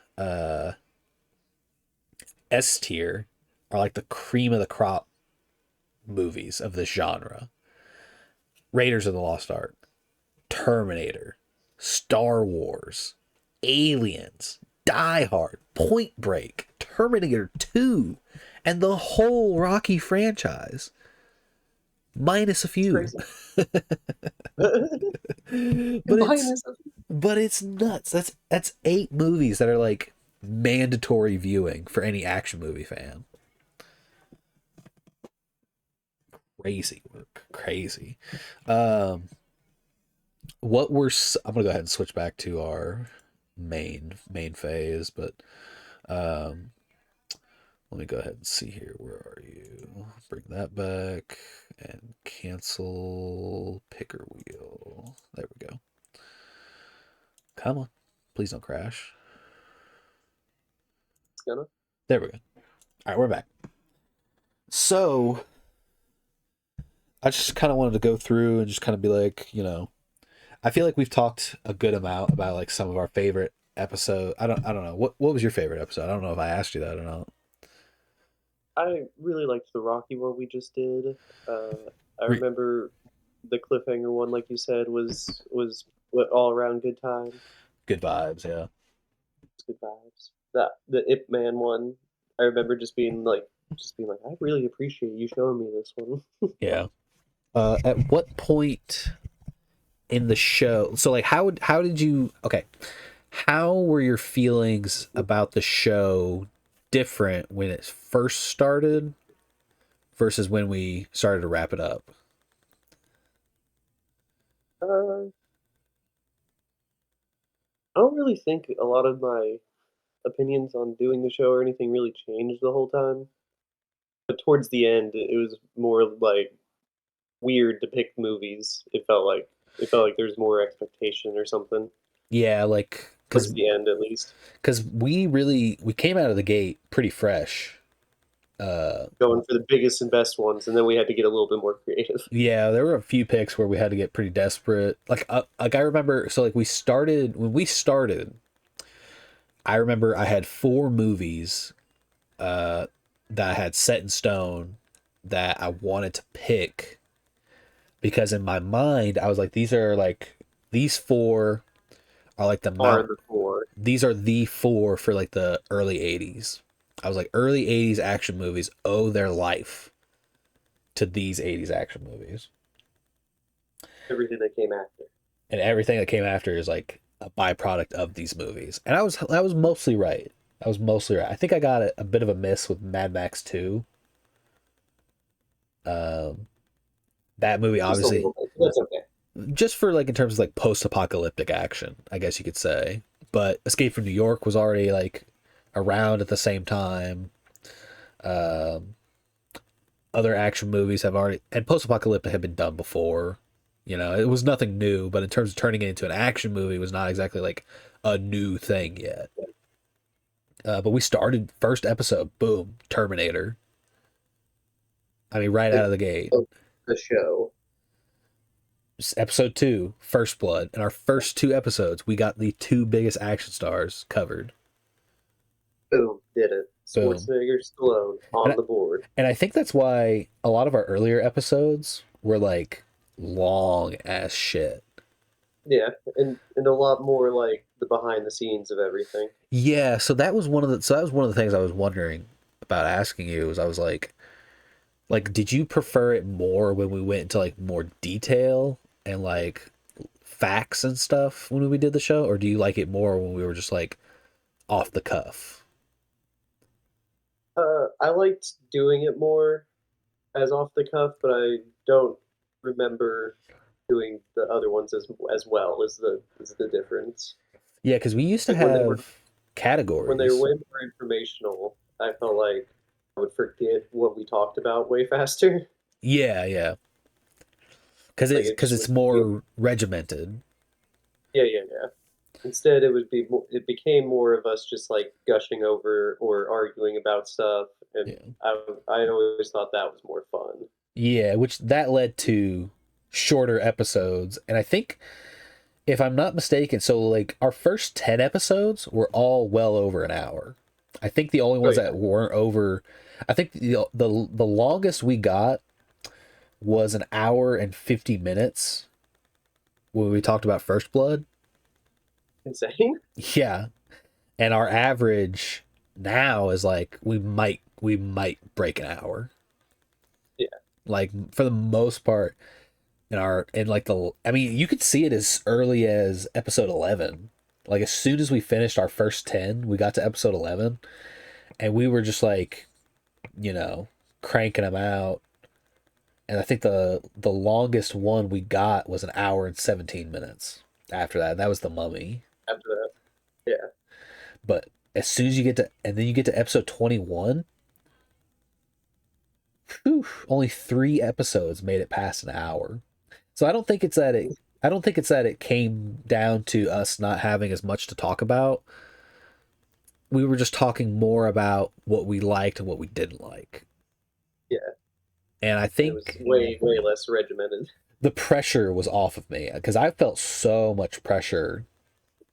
S tier are like the cream of the crop movies of this genre. Raiders of the Lost Ark, Terminator, Star Wars, Aliens, Die Hard, Point Break, Terminator 2, and the whole Rocky franchise. Minus a It's few. crazy. but it's Minus but it's nuts. That's 8 movies that are like mandatory viewing for any action movie fan. crazy work, crazy. Um, I'm gonna go ahead and switch back to our main phase, but um, let me go ahead and see here. Where are you? Bring that back and cancel picker wheel. There we go. Come on, please don't crash. It's gonna. There we go. All right, we're back. So I just kind of wanted to go through and just kind of be like, I feel like we've talked a good amount about like some of our favorite episode. I don't know. What was your favorite episode? I don't know if I asked you that or not. I really liked the Rocky one we just did. Uh, I Re- remember the cliffhanger one, like you said, was what all around good time. Good vibes, yeah. Good vibes. That the Ip Man one, I remember just being like, I really appreciate you showing me this one. Yeah. At what point in the show? So like how did you okay. How were your feelings about the show different when it first started versus when we started to wrap it up? I don't really think a lot of my opinions on doing the show or anything really changed the whole time. But towards the end, it was more like weird to pick movies. It felt like there's more expectation or something Yeah, like towards the end, at least. cuz we came out of the gate pretty fresh. Uh Going for the biggest and best ones, and then we had to get a little bit more creative. yeah, there were a few picks where we had to get pretty desperate. Like I remember so like we started when we started, I remember I had four movies uh that I had set in stone that I wanted to pick because in my mind I was like these four are like the Are mount the four these are the four for like the early 80s. I was like early 80s action movies owe their life to these 80s action movies. everything that came after? And everything that came after is like a byproduct of these movies. And I was mostly right. I was mostly right. I think I got a bit of a miss with Mad Max 2. Um that movie Just a obviously little bit. That's okay. just for like in terms of like post-apocalyptic action, I guess you could say. But Escape from New York was already like around at the same time. Um, Other action movies have already and post-apocalyptic had been done before. It was nothing new, but in terms of turning it into an action movie, it was not exactly like a new thing yet. But we started first episode, boom, Terminator. I mean, right out Like of the gate. the show. Episode two, First Blood. In our first two episodes, we got the two biggest action stars covered. Boom, did it. Boom. Schwarzenegger, Stallone And on the board. and I think that's why a lot of our earlier episodes were like long as shit. Yeah, and a lot more like the behind the scenes of everything. Yeah, so that was one of the things I was wondering about asking you is I was like did you prefer it more when we went into like more detail and like facts and stuff when we did the show, or do you like it more when we were just like off the cuff? I liked doing it more as off the cuff, but I don't remember doing the other ones as well. Is the difference? Yeah, because we used to Like have when they were categories. way more informational, I felt like I would forget what we talked about way faster. Yeah, yeah, because Like it's it because just it's would be, more regimented. yeah, yeah, yeah. Instead, it became more of us just like gushing over or arguing about stuff, and Yeah. I always thought that was more fun. Yeah, which that led to shorter episodes. And I think, if I'm not mistaken, so like our first 10 episodes were all well over an hour. I think the only Oh ones yeah, that weren't over, I think the longest we got was an hour and 50 minutes when we talked about First Blood. insane. Yeah. And our average now is like we might break an hour. Yeah, Like for the most part, in like the I mean you could see it as early as episode 11. Like as soon as we finished our first 10 we got to episode 11 and we were just like you know cranking them out And I think the longest one we got was an hour and 17 minutes after that. And that was The Mummy. After that, yeah. But as soon as you get to, and then you get to episode 21, whew, only 3 episodes made it past an hour. So I don't think it's that it came down to us not having as much to talk about. We were just talking more about what we liked and what we didn't like. Yeah. And I It was think way less regimented. the pressure was off of me because I felt so much pressure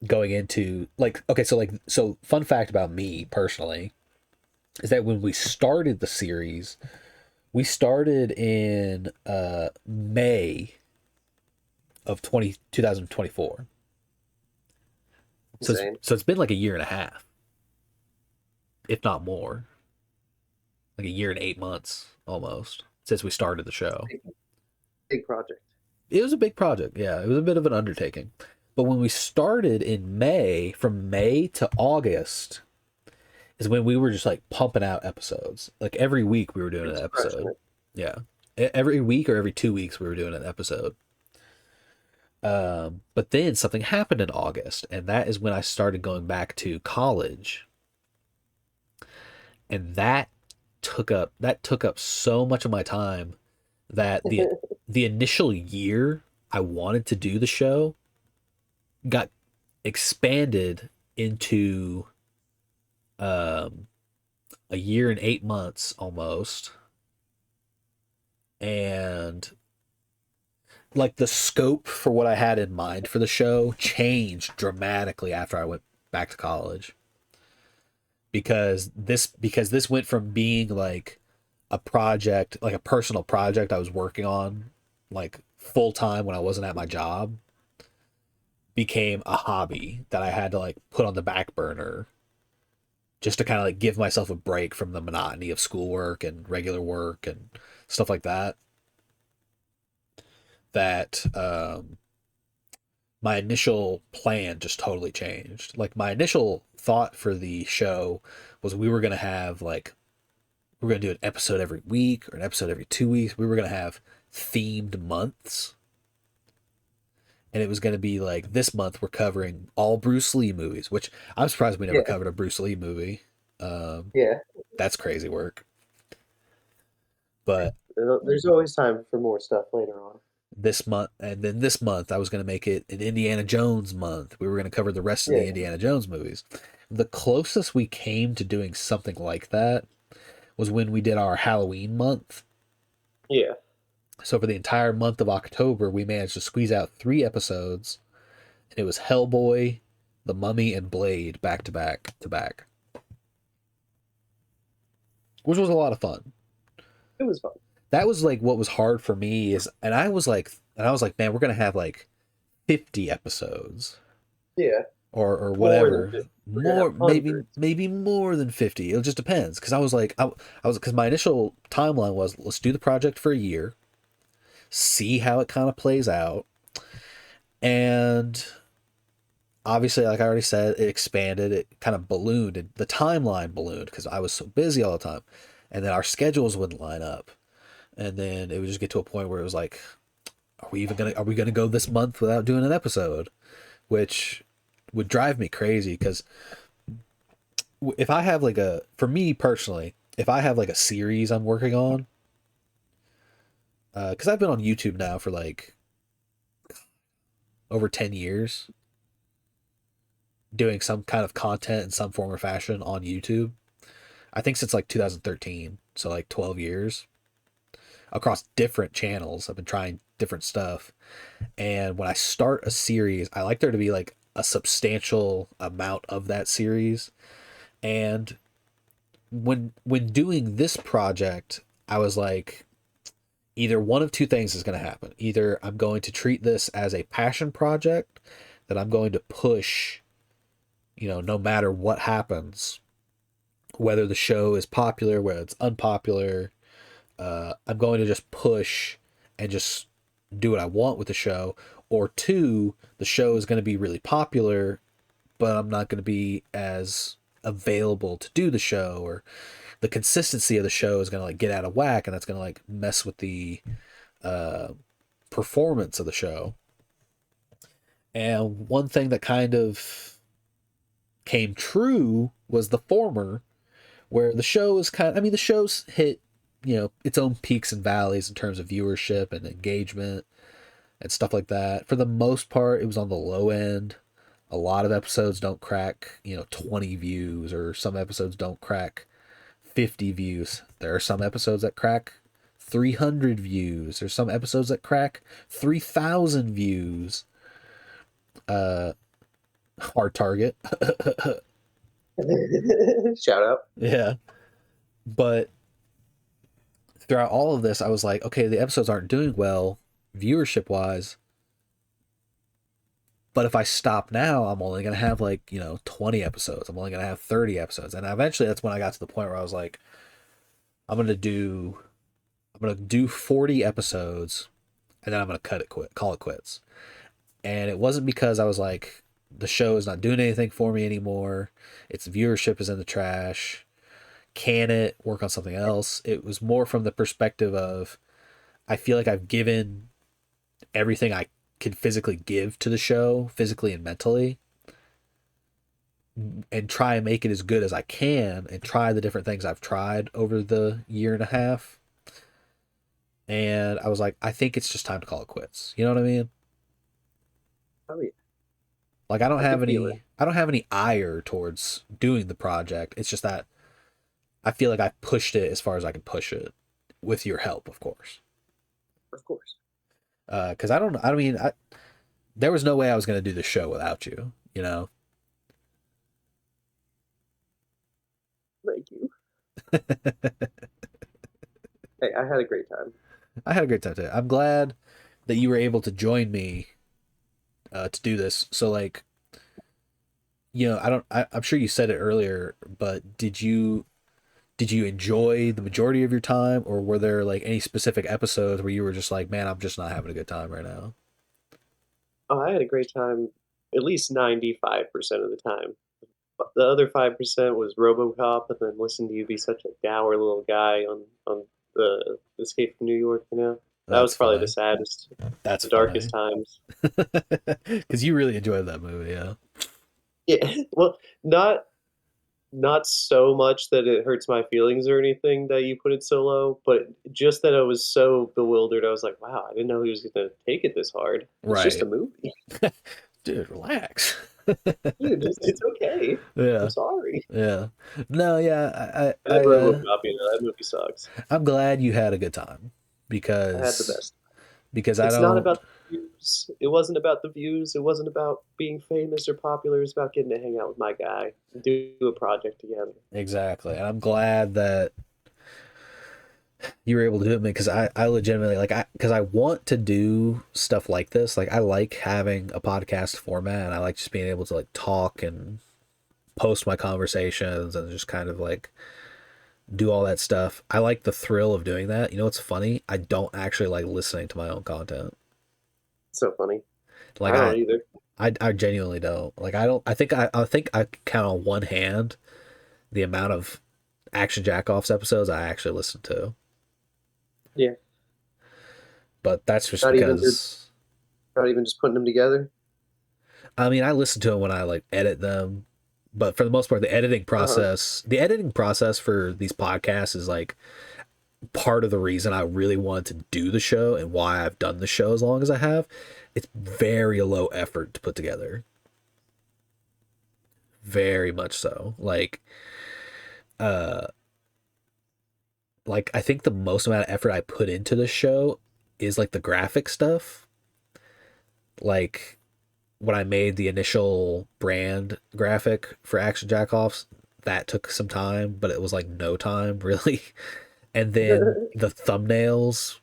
going into, like, okay, so fun fact about me personally is that when we started the series, we started in May of 2024. Insane. So it's been like a year and a half, if not more, like a year and 8 months almost since we started the show. Big project. It was a big project. Yeah, it was a bit of an undertaking. But when we started in May, from May to August is when we were just like pumping out episodes. Like every week we were doing an It's episode. freshman. Yeah. Every week or every 2 weeks we were doing an episode. But then something happened in August, and that is when I started going back to college. And that took up so much of my time that the initial year I wanted to do the show got expanded into um a year and 8 months almost. And like the scope for what I had in mind for the show changed dramatically after I went back to college. Because this went from being like a project, like a personal project I was working on like full time when I wasn't at my job, became a hobby that I had to like put on the back burner just to kind of like give myself a break from the monotony of schoolwork and regular work and stuff like that. That my initial plan just totally changed. Like my initial thought for the show was we were gonna have like we were gonna do an episode every week or an episode every 2 weeks. We were gonna have themed months. And it was going to be like this month we're covering all Bruce Lee movies, which I'm surprised we never Yeah. covered a Bruce Lee movie. Um, Yeah. that's crazy work. But There's always time for more stuff later on. this month, and then this month, I was going to make it an Indiana Jones month. We were going to cover the rest of the Yeah. Indiana Jones movies. The closest we came to doing something like that was when we did our Halloween month. Yeah. So for the entire month of October, we managed to squeeze out 3 episodes, and it was Hellboy, The Mummy, and Blade back to back to back, which was a lot of fun. It was fun. That was like what was hard for me is, and I was like, man, we're gonna have like 50 episodes Yeah. or More than whatever, 50. We're gonna more have hundreds. maybe more than 50. It just depends because I was like, I was because my initial timeline was let's do the project for a year, see how it kind of plays out, and obviously, like I already said, it expanded, it kind of ballooned, and the timeline ballooned because I was so busy all the time, and then our schedules wouldn't line up. And then it would just get to a point where it was like, are we gonna go this month without doing an episode? Which would drive me crazy because if I have like for me personally, if I have like a series I'm working on, because I've been on YouTube now for like over 10 years doing some kind of content in some form or fashion on YouTube. I think since like 2013, so like 12 years across different channels. I've been trying different stuff. And when I start a series, I like there to be like a substantial amount of that series. And when doing this project, I was like, either one of two things is going to happen. Either I'm going to treat this as a passion project that I'm going to push, no matter what happens, whether the show is popular, whether it's unpopular, I'm going to just push and just do what I want with the show. Or two, the show is going to be really popular, but I'm not going to be as available to do the show, or the consistency of the show is going to like get out of whack, and that's going to like mess with uh, performance of the show. And one thing that kind of came true was the former, where the show is kind of, I mean, the show's hit, its own peaks and valleys in terms of viewership and engagement and stuff like that. For the most part, it was on the low end. A lot of episodes don't crack, 20 views, or some episodes don't crack 50 views. There are some episodes that crack 300 views. There's some episodes that crack 3,000 views. Hard target. Shout out. Yeah. But throughout all of this, I was like, okay, the episodes aren't doing well viewership wise. But if I stop now, I'm only going to have 20 episodes. I'm only going to have 30 episodes. And eventually that's when I got to the point where I was like, I'm going to do 40 episodes, and then I'm going to call it quits. And it wasn't because I was like, the show is not doing anything for me anymore. Its viewership is in the trash. Can it work on something else? It was more from the perspective of, I feel like I've given everything I could physically give to the show, physically and mentally, and try and make it as good as I can, and try the different things I've tried over the year and a half. And I was like, I think it's just time to call it quits. You know what I mean? Oh yeah, Like, I can feel it. I don't have any ire towards doing the project. It's just that I feel like I pushed it as far as I could push it, with your help, of course. Of course. Because I mean, there was no way I was going to do the show without you, you know? Thank you. Hey, I had a great time. I had a great time too. I'm glad that you were able to join me to do this. So, like, I'm sure you said it earlier, but did you enjoy the majority of your time, or were there like any specific episodes where you were just like, man, I'm just not having a good time right now? Oh, I had a great time at least 95% of the time. But the other 5% was RoboCop, and then listen to you be such a dour little guy on the Escape from New York. That was That's probably the funny. saddest, That's the darkest funny. times. Because you really enjoyed that movie, yeah. Yeah, well, not so much that it hurts my feelings or anything that you put it so low, but just that I was so bewildered. I was like, wow, I didn't know he was going to take it this hard. It's just a Right. movie. Dude, relax. Dude, it's okay. I'm Yeah. sorry. Yeah. No, yeah, And then RoboCop, that movie sucks. I'm glad you had a good time, I had the because best. I It's not don't. about the views. It wasn't about the views. It wasn't about being famous or popular. It was about getting to hang out with my guy and do a project together. Exactly. And I'm glad that you were able to do it, because I legitimately, like, because I want to do stuff like this. Like, I like having a podcast format, and I like just being able to like talk and post my conversations and just kind of like do all that stuff. I like the thrill of doing that. You know what's funny? I don't actually like listening to my own content. It's so funny. Like, I don't either. I genuinely don't. Like, I don't. I think I can count on one hand the amount of Action Jack-Offs episodes I actually listen to. Yeah, But that's just not even because, not even just putting them together. I mean, I listen to them when I like edit them. But for the most part, Uh-huh. the editing process for these podcasts is like part of the reason I really wanted to do the show, and why I've done the show as long as I have. It's very low effort to put together. Very much so. Uh like, I think the most amount of effort I put into the show is like the graphic stuff. Like, when I made the initial brand graphic for Action Jack-Offs, that took some time, but it was like no time really. And then the thumbnails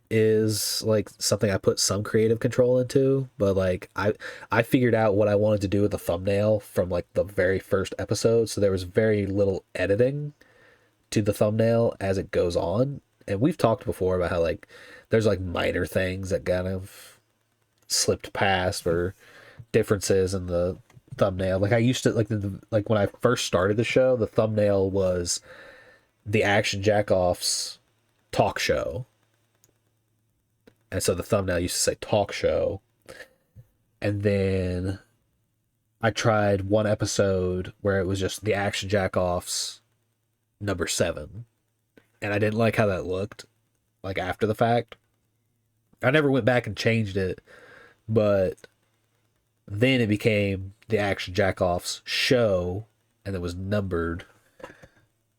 is like something I put some creative control into, but like, I figured out what I wanted to do with the thumbnail from like the very first episode, so there was very little editing to the thumbnail as it goes on. And we've talked before about how like there's like minor things that kind of slipped past, or differences in the thumbnail. Like, I used to like when I first started the show, the thumbnail was the Action Jack-Offs talk show. and so the thumbnail used to say talk show. And then I tried one episode where it was just the Action Jack-0ffs number 7, and I didn't like how that looked, like after the fact. I never went back and changed it, but then it became the Action Jack-0ffs show, and it was numbered.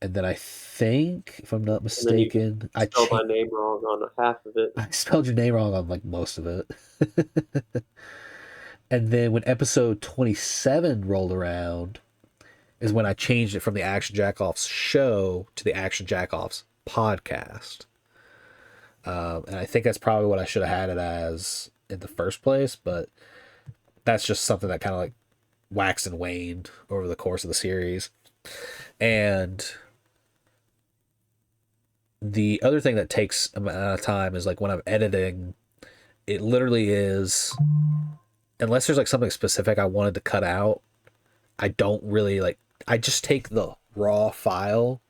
And then I think, if I'm not And then you mistaken, spelled my name wrong on half of it. I spelled your name wrong on like most of it. And then when episode 27 rolled around, is when I changed it from the Action Jack-0ffs show to the Action Jack-0ffs podcast. And I think that's probably what I should have had it as in the first place, but that's just something that kind of like waxed and waned over the course of the series. And the other thing that takes a amount of time is like when I'm editing, it literally is, unless there's like something specific I wanted to cut out, I don't really like, I just take the raw file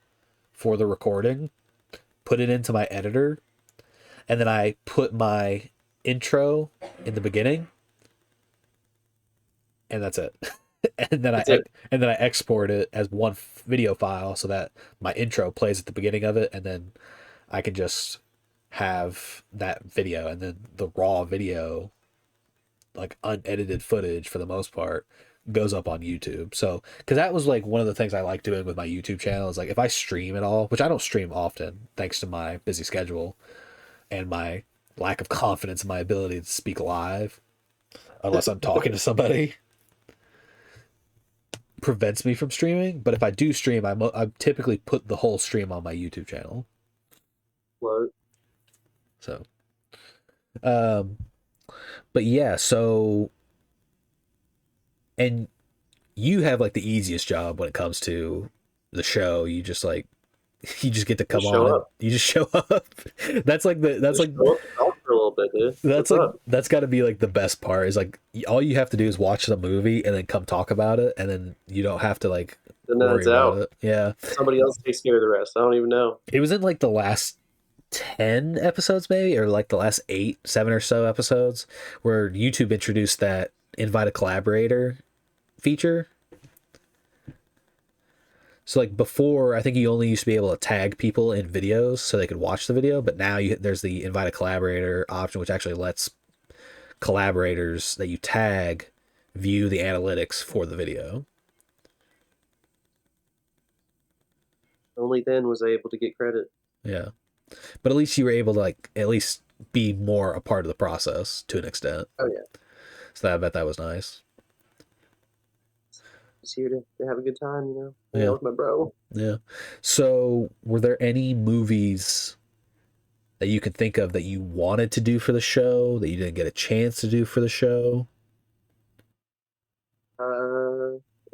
for the recording, put it into my editor, and then I put my intro in the beginning, and that's it. and then I That's it. and then I export it as one video file so that my intro plays at the beginning of it, and then I can just have that video, and then the raw video, like unedited footage for the most part, goes up on YouTube. So, because that was like one of the things I like doing with my YouTube channel is like if I stream at all, which I don't stream often thanks to my busy schedule and my lack of confidence in my ability to speak live, unless I'm talking to somebody, prevents me from streaming. But if I do stream, I typically put the whole stream on my YouTube channel. Well, So, um, but yeah, so, and you have like the easiest job when it comes to the show. You just like, you just get to come just on show and up. you just show up. That's like that's Just like show up and talk for a little bit, dude. that's What's like up? that's got to be like the best part is like all you have to do is watch the movie and then come talk about it, and then you don't have to like And then worry it's about out. it. Yeah, Somebody else takes care of the rest. I don't even know. it was in like the last 10 episodes maybe, or like the last 7 or so episodes, where YouTube introduced that invite a collaborator feature. So like before, I think you only used to be able to tag people in videos so they could watch the video, but now there's the invite a collaborator option, which actually lets collaborators that you tag view the analytics for the video. Only then was I able to get credit. Yeah, but at least you were able to like at least be more a part of the process to an extent. Oh yeah, So I bet that was nice. just here to have a good time, you know. Hang Yeah, out with my bro. yeah. So were there any movies that you can think of that you wanted to do for the show that you didn't get a chance to do for the show?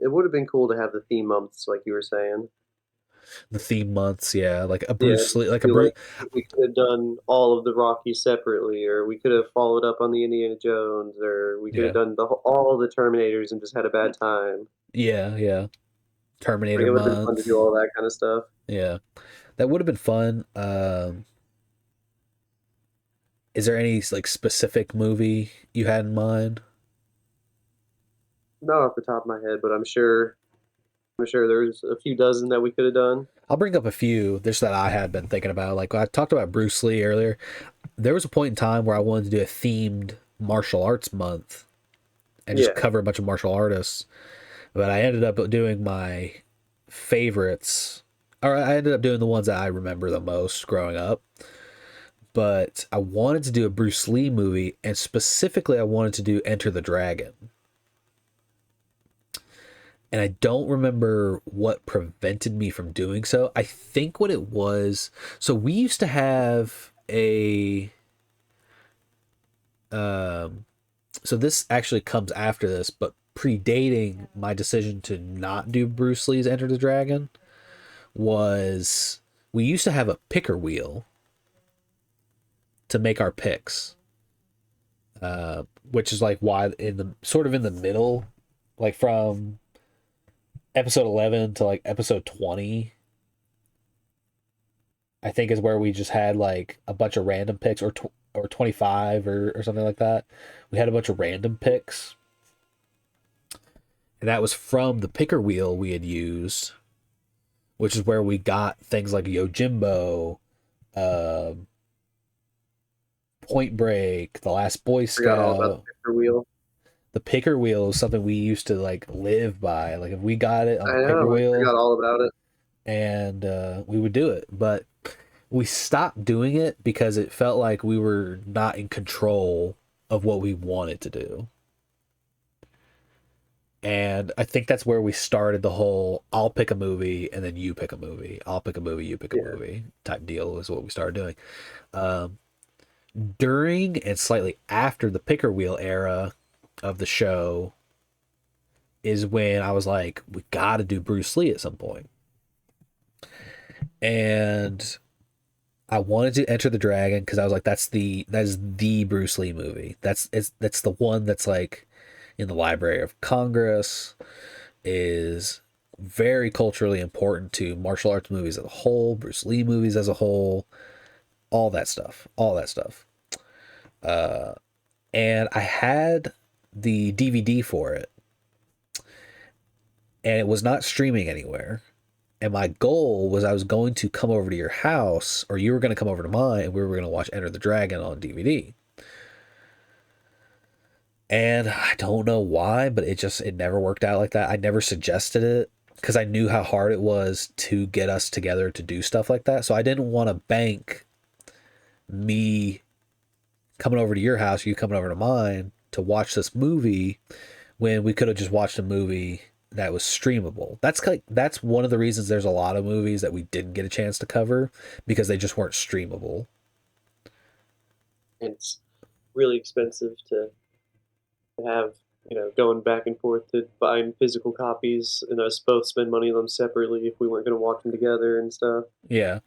It would have been cool to have the theme months, like you were saying. The theme months, yeah, like a Yeah, Bruce Lee, like a feel Bruce. like we could have done all of the Rockies separately, or we could have followed up on the Indiana Jones, or we could have Yeah, done all the Terminators and just had a bad time. yeah, yeah. Like Terminator it would have been fun to do month. all that kind of stuff. Yeah, that would have been fun. Is there any like specific movie you had in mind? Not off the top of my head, but I'm sure there's a few dozen that we could have done. I'll bring up a few just that I had been thinking about. Like I talked about Bruce Lee earlier. There was a point in time where I wanted to do a themed martial arts month and just Yeah, cover a bunch of martial artists, but I ended up doing my favorites, or I ended up doing the ones that I remember the most growing up. But I wanted to do a Bruce Lee movie, and specifically, I wanted to do Enter the Dragon. And I don't remember what prevented me from doing so. I think what it was. So we used to have a. So this actually comes after this, but predating my decision to not do Bruce Lee's Enter the Dragon was we used to have a picker wheel to make our picks, which is like why in the sort of in the middle, like from episode 11 to like episode 20, I think is where we just had like a bunch of random picks, or or 25 or something like that. We had a bunch of random picks, and that was from the picker wheel we had used, which is where we got things like Yojimbo, um, Point Break, The Last Boy Forgot all about the Scout. picture wheel. The picker wheel is something we used to like live by. Like if we got it on I the picker know, I wheel, forgot all about it. and we would do it, but we stopped doing it because it felt like we were not in control of what we wanted to do. And I think that's where we started the whole I'll pick a movie and then you pick a movie. I'll pick a movie, you pick a Yeah, movie type deal is what we started doing. Um, During and slightly after the picker wheel era of the show is when I was like, we got to do Bruce Lee at some point. And I wanted to Enter the Dragon because I was like, that is the Bruce Lee movie. That's the one that's like in the Library of Congress, is very culturally important to martial arts movies as a whole, Bruce Lee movies as a whole, all that stuff, all that stuff. And I had the DVD for it, and it was not streaming anywhere. And my goal was I was going to come over to your house, or you were going to come over to mine, and we were going to watch Enter the Dragon on DVD. And I don't know why, but it never worked out like that. I never suggested it because I knew how hard it was to get us together to do stuff like that. So I didn't want to bank me coming over to your house, you coming over to mine to watch this movie when we could have just watched a movie that was streamable. That's one of the reasons there's a lot of movies that we didn't get a chance to cover because they just weren't streamable. and it's really expensive to have, going back and forth to buying physical copies and us both spend money on them separately if we weren't going to watch them together and stuff. Yeah.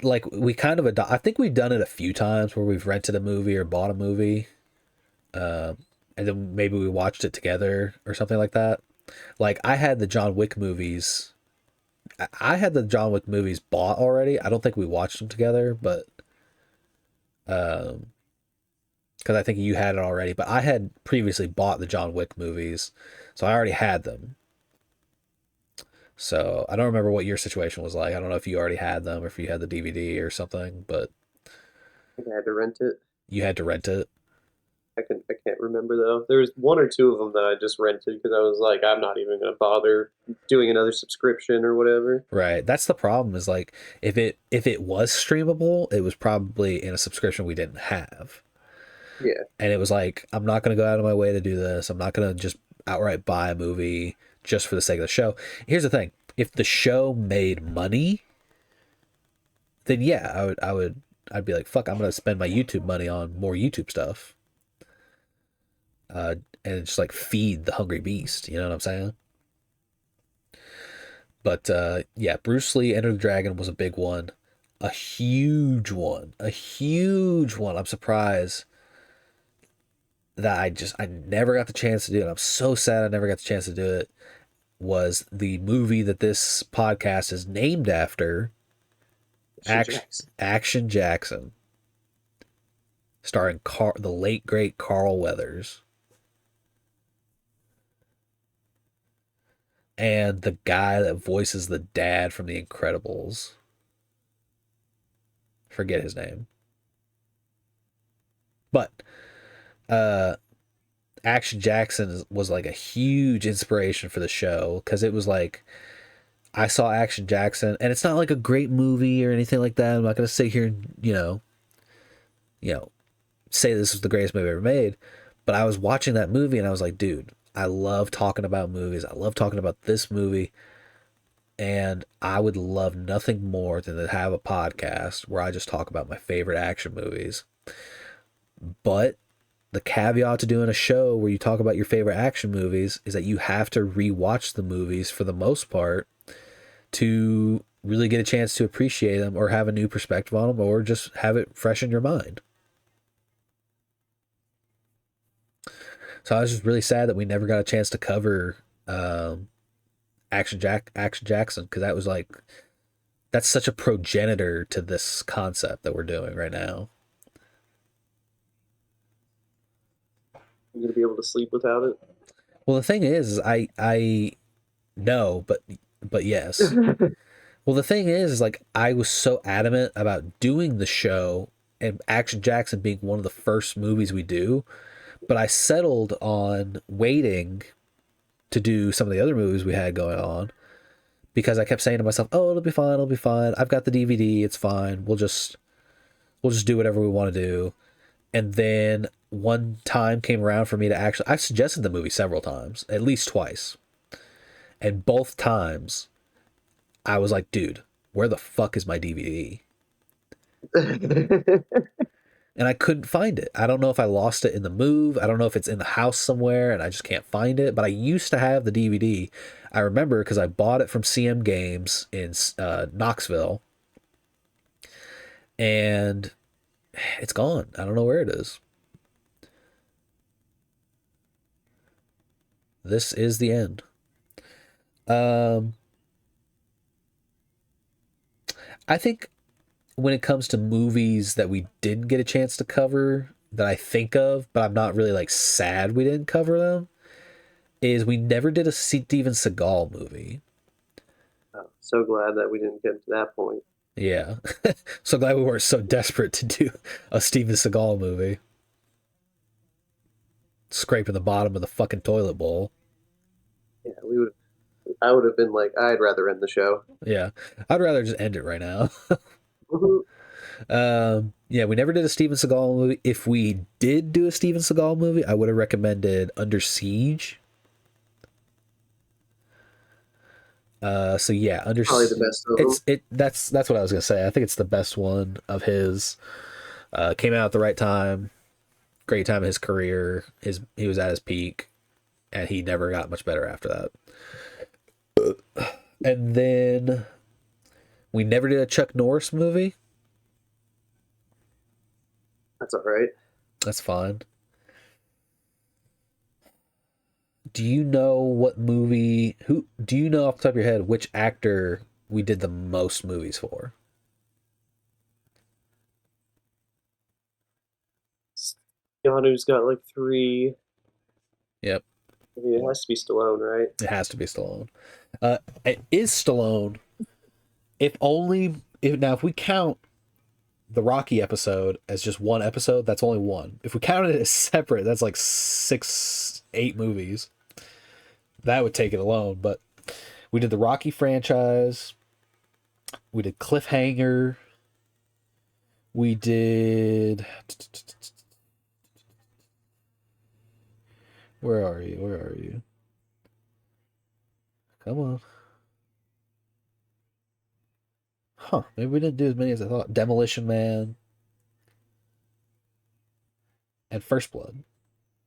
Like we kind of I think we've done it a few times where we've rented a movie or bought a movie, uh, and then maybe we watched it together or something like that. Like I had the John Wick movies. I had the John Wick movies bought already. I don't think we watched them together, but um, because I think you had it already. But I had previously bought the John Wick movies, so I already had them. So I don't remember what your situation was like. I don't know if you already had them or if you had the DVD or something, but I think I had to rent it. you had to rent it. I can't remember though. There was one or two of them that I just rented because I was like, I'm not even going to bother doing another subscription or whatever. Right. That's the problem is like if it was streamable, it was probably in a subscription we didn't have. Yeah, And it was like, I'm not going to go out of my way to do this. I'm not going to just outright buy a movie just for the sake of the show. Here's the thing. If the show made money, then yeah, I'd be like, fuck, I'm going to spend my YouTube money on more YouTube stuff. Uh, and just like feed the hungry beast. You know what I'm saying? But yeah, Bruce Lee Enter the Dragon was a big one, a huge one, a huge one. I'm surprised that I never got the chance to do it. I'm so sad I never got the chance to do it. Was the movie that this podcast is named after, Jackson. Action Jackson, starring the late great Carl Weathers, and the guy that voices the dad from The Incredibles. Forget his name, but uh, Action Jackson was like a huge inspiration for the show because it was like I saw Action Jackson, and it's not like a great movie or anything like that. I'm not gonna sit here and you know, say this was the greatest movie ever made, but I was watching that movie and I was like, dude, I love talking about movies. I love talking about this movie, and I would love nothing more than to have a podcast where I just talk about my favorite action movies. But the caveat to doing a show where you talk about your favorite action movies is that you have to rewatch the movies for the most part to really get a chance to appreciate them or have a new perspective on them or just have it fresh in your mind. So I was just really sad that we never got a chance to cover Action Jackson because that was like that's such a progenitor to this concept that we're doing right now. You gonna be able to sleep without Well, the thing is, I no, but yes. it? Well, the thing is like I was so adamant about doing the show and Action Jackson being one of the first movies we do, but I settled on waiting to do some of the other movies we had going on because I kept saying to myself, "Oh, it'll be fine, it'll be fine. I've got the DVD, it's fine. We'll just do whatever we want to do." And then one time came around for me to actually I suggested the movie several times, at least twice. And both times I was like, "Dude, where the fuck is my DVD?" And I couldn't find it. I don't know if I lost it in the move. I don't know if it's in the house somewhere and I just can't find it. But I used to have the DVD. I remember because I bought it from CM Games in Knoxville, and it's gone. I don't know where it is. This is the end. Um, I think when it comes to movies that we didn't get a chance to cover that I think of, but I'm not really like sad we didn't cover them, is we never did a Steven Seagal movie. I'm so glad that we didn't get to that point. Yeah. So glad we weren't so desperate to do a Steven Seagal movie. Scraping the bottom of the fucking toilet bowl. Yeah, we would. I would have been like, I'd rather end the show. Yeah. I'd rather just end it right now. Mhm. Yeah, we never did a Steven Seagal movie. If we did do a Steven Seagal movie, I would have recommended Under Siege. So yeah, Probably the best of them. that's what I was gonna say. I think it's the best one of his. Came out at the right time, great time of his career. He was at his peak, and he never got much better after that. And then we never did a Chuck Norris movie. That's all right. That's fine. Do you know what movie? Who do you know off the top of your head which actor we did the most movies for? Keanu's got like three. Yep, I mean, it has to be Stallone, right? it has to be Stallone. It is Stallone. If only if now if we count the Rocky episode as just one episode, that's only one. If we counted it as separate, that's like 8 movies. That would take it alone. But we did the Rocky franchise. We did Cliffhanger. We did. Where are you? Where are you? Come on. Huh. Maybe we didn't do as many as I thought. Demolition Man and First Blood.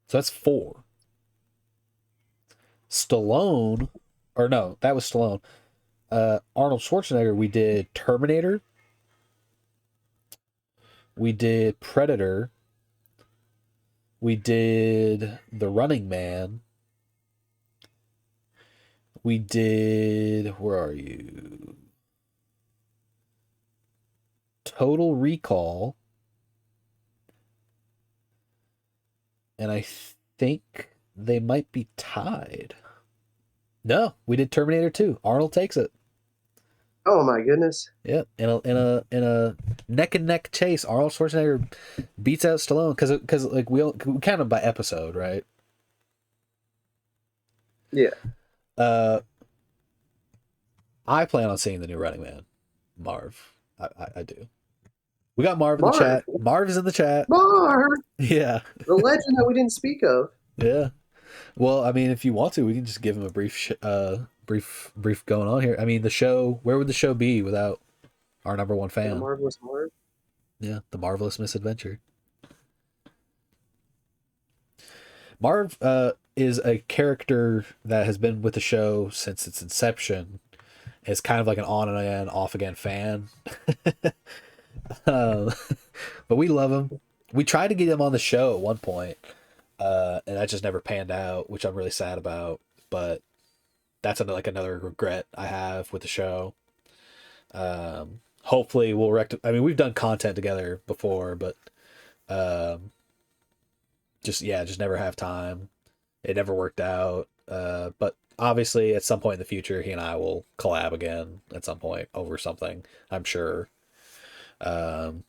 So that's 4. Stallone, or no, that was Stallone. Arnold Schwarzenegger, we did Terminator. We did Predator. We did The Running Man. We did. Where are you? Total Recall. And I think they might be tied. No, we did Terminator 2. Arnold takes it. Oh my goodness. Yep, in a neck and neck chase, Arnold Schwarzenegger beats out Stallone because like we count them by episode, right? Yeah. Uh, I plan on seeing the new Running Man, Marv. I do. We got Marv in the Marv. chat. Marv is in the chat. Marv, Yeah, the legend that we didn't speak of. yeah. Well, I mean, if you want to, we can just give him a brief going on here. I mean, the show. Where would the show be without our number one The fan? marvelous Marv. Yeah, the marvelous misadventure. Marv is a character that has been with the show since its inception. Is kind of like an on again, off again fan. um, but we love him. We tried to get him on the show at one point, and that just never panned out, which I'm really sad about. But that's another regret I have with the show. Hopefully, we'll I mean, we've done content together before, but just never have time. It never worked out. But obviously, at some point in the future, he and I will collab again at some point over something. I'm sure. Um,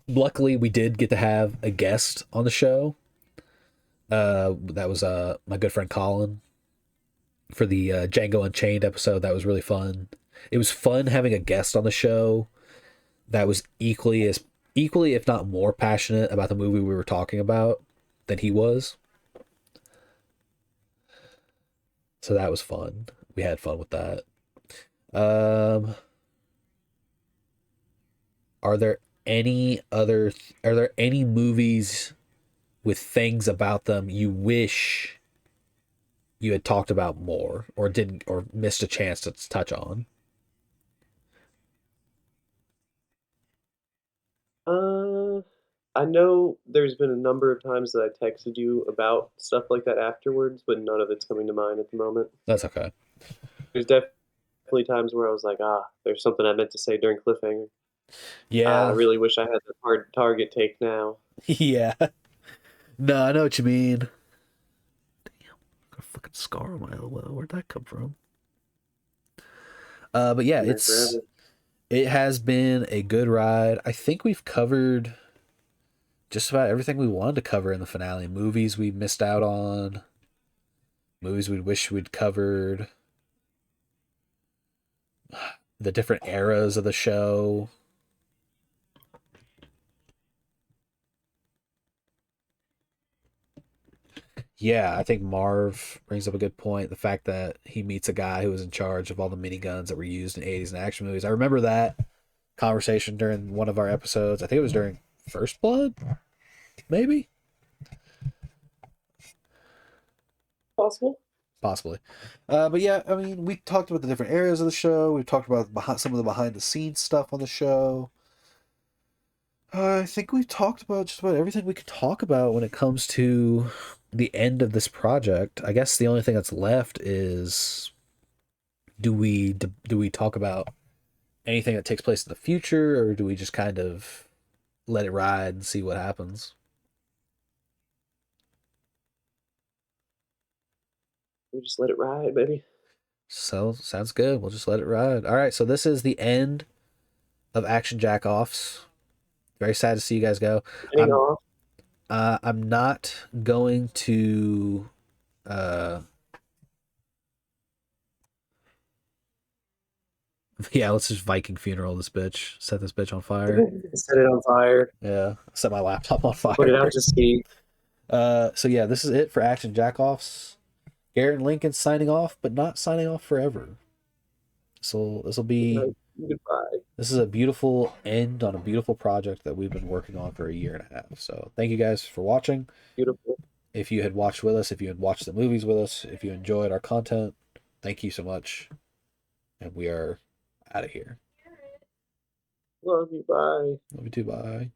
Luckily, we did get to have a guest on the show. That was my good friend Colin for the Django Unchained episode. That was really fun. It was fun having a guest on the show that was equally, if not more, passionate about the movie we were talking about than he was. So that was fun. We had fun with that. Um, are there are there any movies with things about them you wish you had talked about more or didn't or missed a chance to touch on? Uh, I know there's been a number of times that I texted you about stuff like that afterwards, but none of it's coming to mind at the moment. That's okay. There's definitely times where I was like, ah, there's something I meant to say during cliffhanger. Ah, I Yeah. really wish I had the hard target take now. Yeah. No, I know what you mean. Got a fucking scar on my elbow. Where'd that come from? But yeah, Been there forever. it has been a good ride. I think we've covered just about everything we wanted to cover in the finale. Movies we missed out on, movies we wish we'd covered, the different eras of the show. Yeah, I think Marv brings up a good point. The fact that he meets a guy who was in charge of all the miniguns that were used in 80s and action movies. I remember that conversation during one of our episodes. I think it was during First Blood, maybe? Possible? Possibly. But yeah, I mean, we talked about the different areas of the show. We've talked about some of the behind the scenes stuff on the show. I think we've talked about just about everything we could talk about when it comes to the end of this project. I guess the only thing that's left is do we talk about anything that takes place in the future, or do we just kind of let it ride and see what happens? We just let it ride, baby. So sounds good. We'll just let it ride. All right. So this is the end of Action Jack-Offs. Very sad to see you guys go. Getting I'm off. I'm not going to uh yeah, let's just Viking funeral this bitch. Set this bitch on fire. Set it on fire. Yeah, set my laptop on Put it fire. out to sea. So yeah, this is it for Action Jack-Offs. Garrett and Lincoln signing off, but not signing off forever. So this will Good be night. Goodbye. this is a beautiful end on a beautiful project that we've been working on for a year and a half. So thank you guys for watching. Beautiful. If you had watched with us, if you had watched the movies with us, if you enjoyed our content, thank you so much. And we are out of here. Love you. Bye. Love you too. Bye.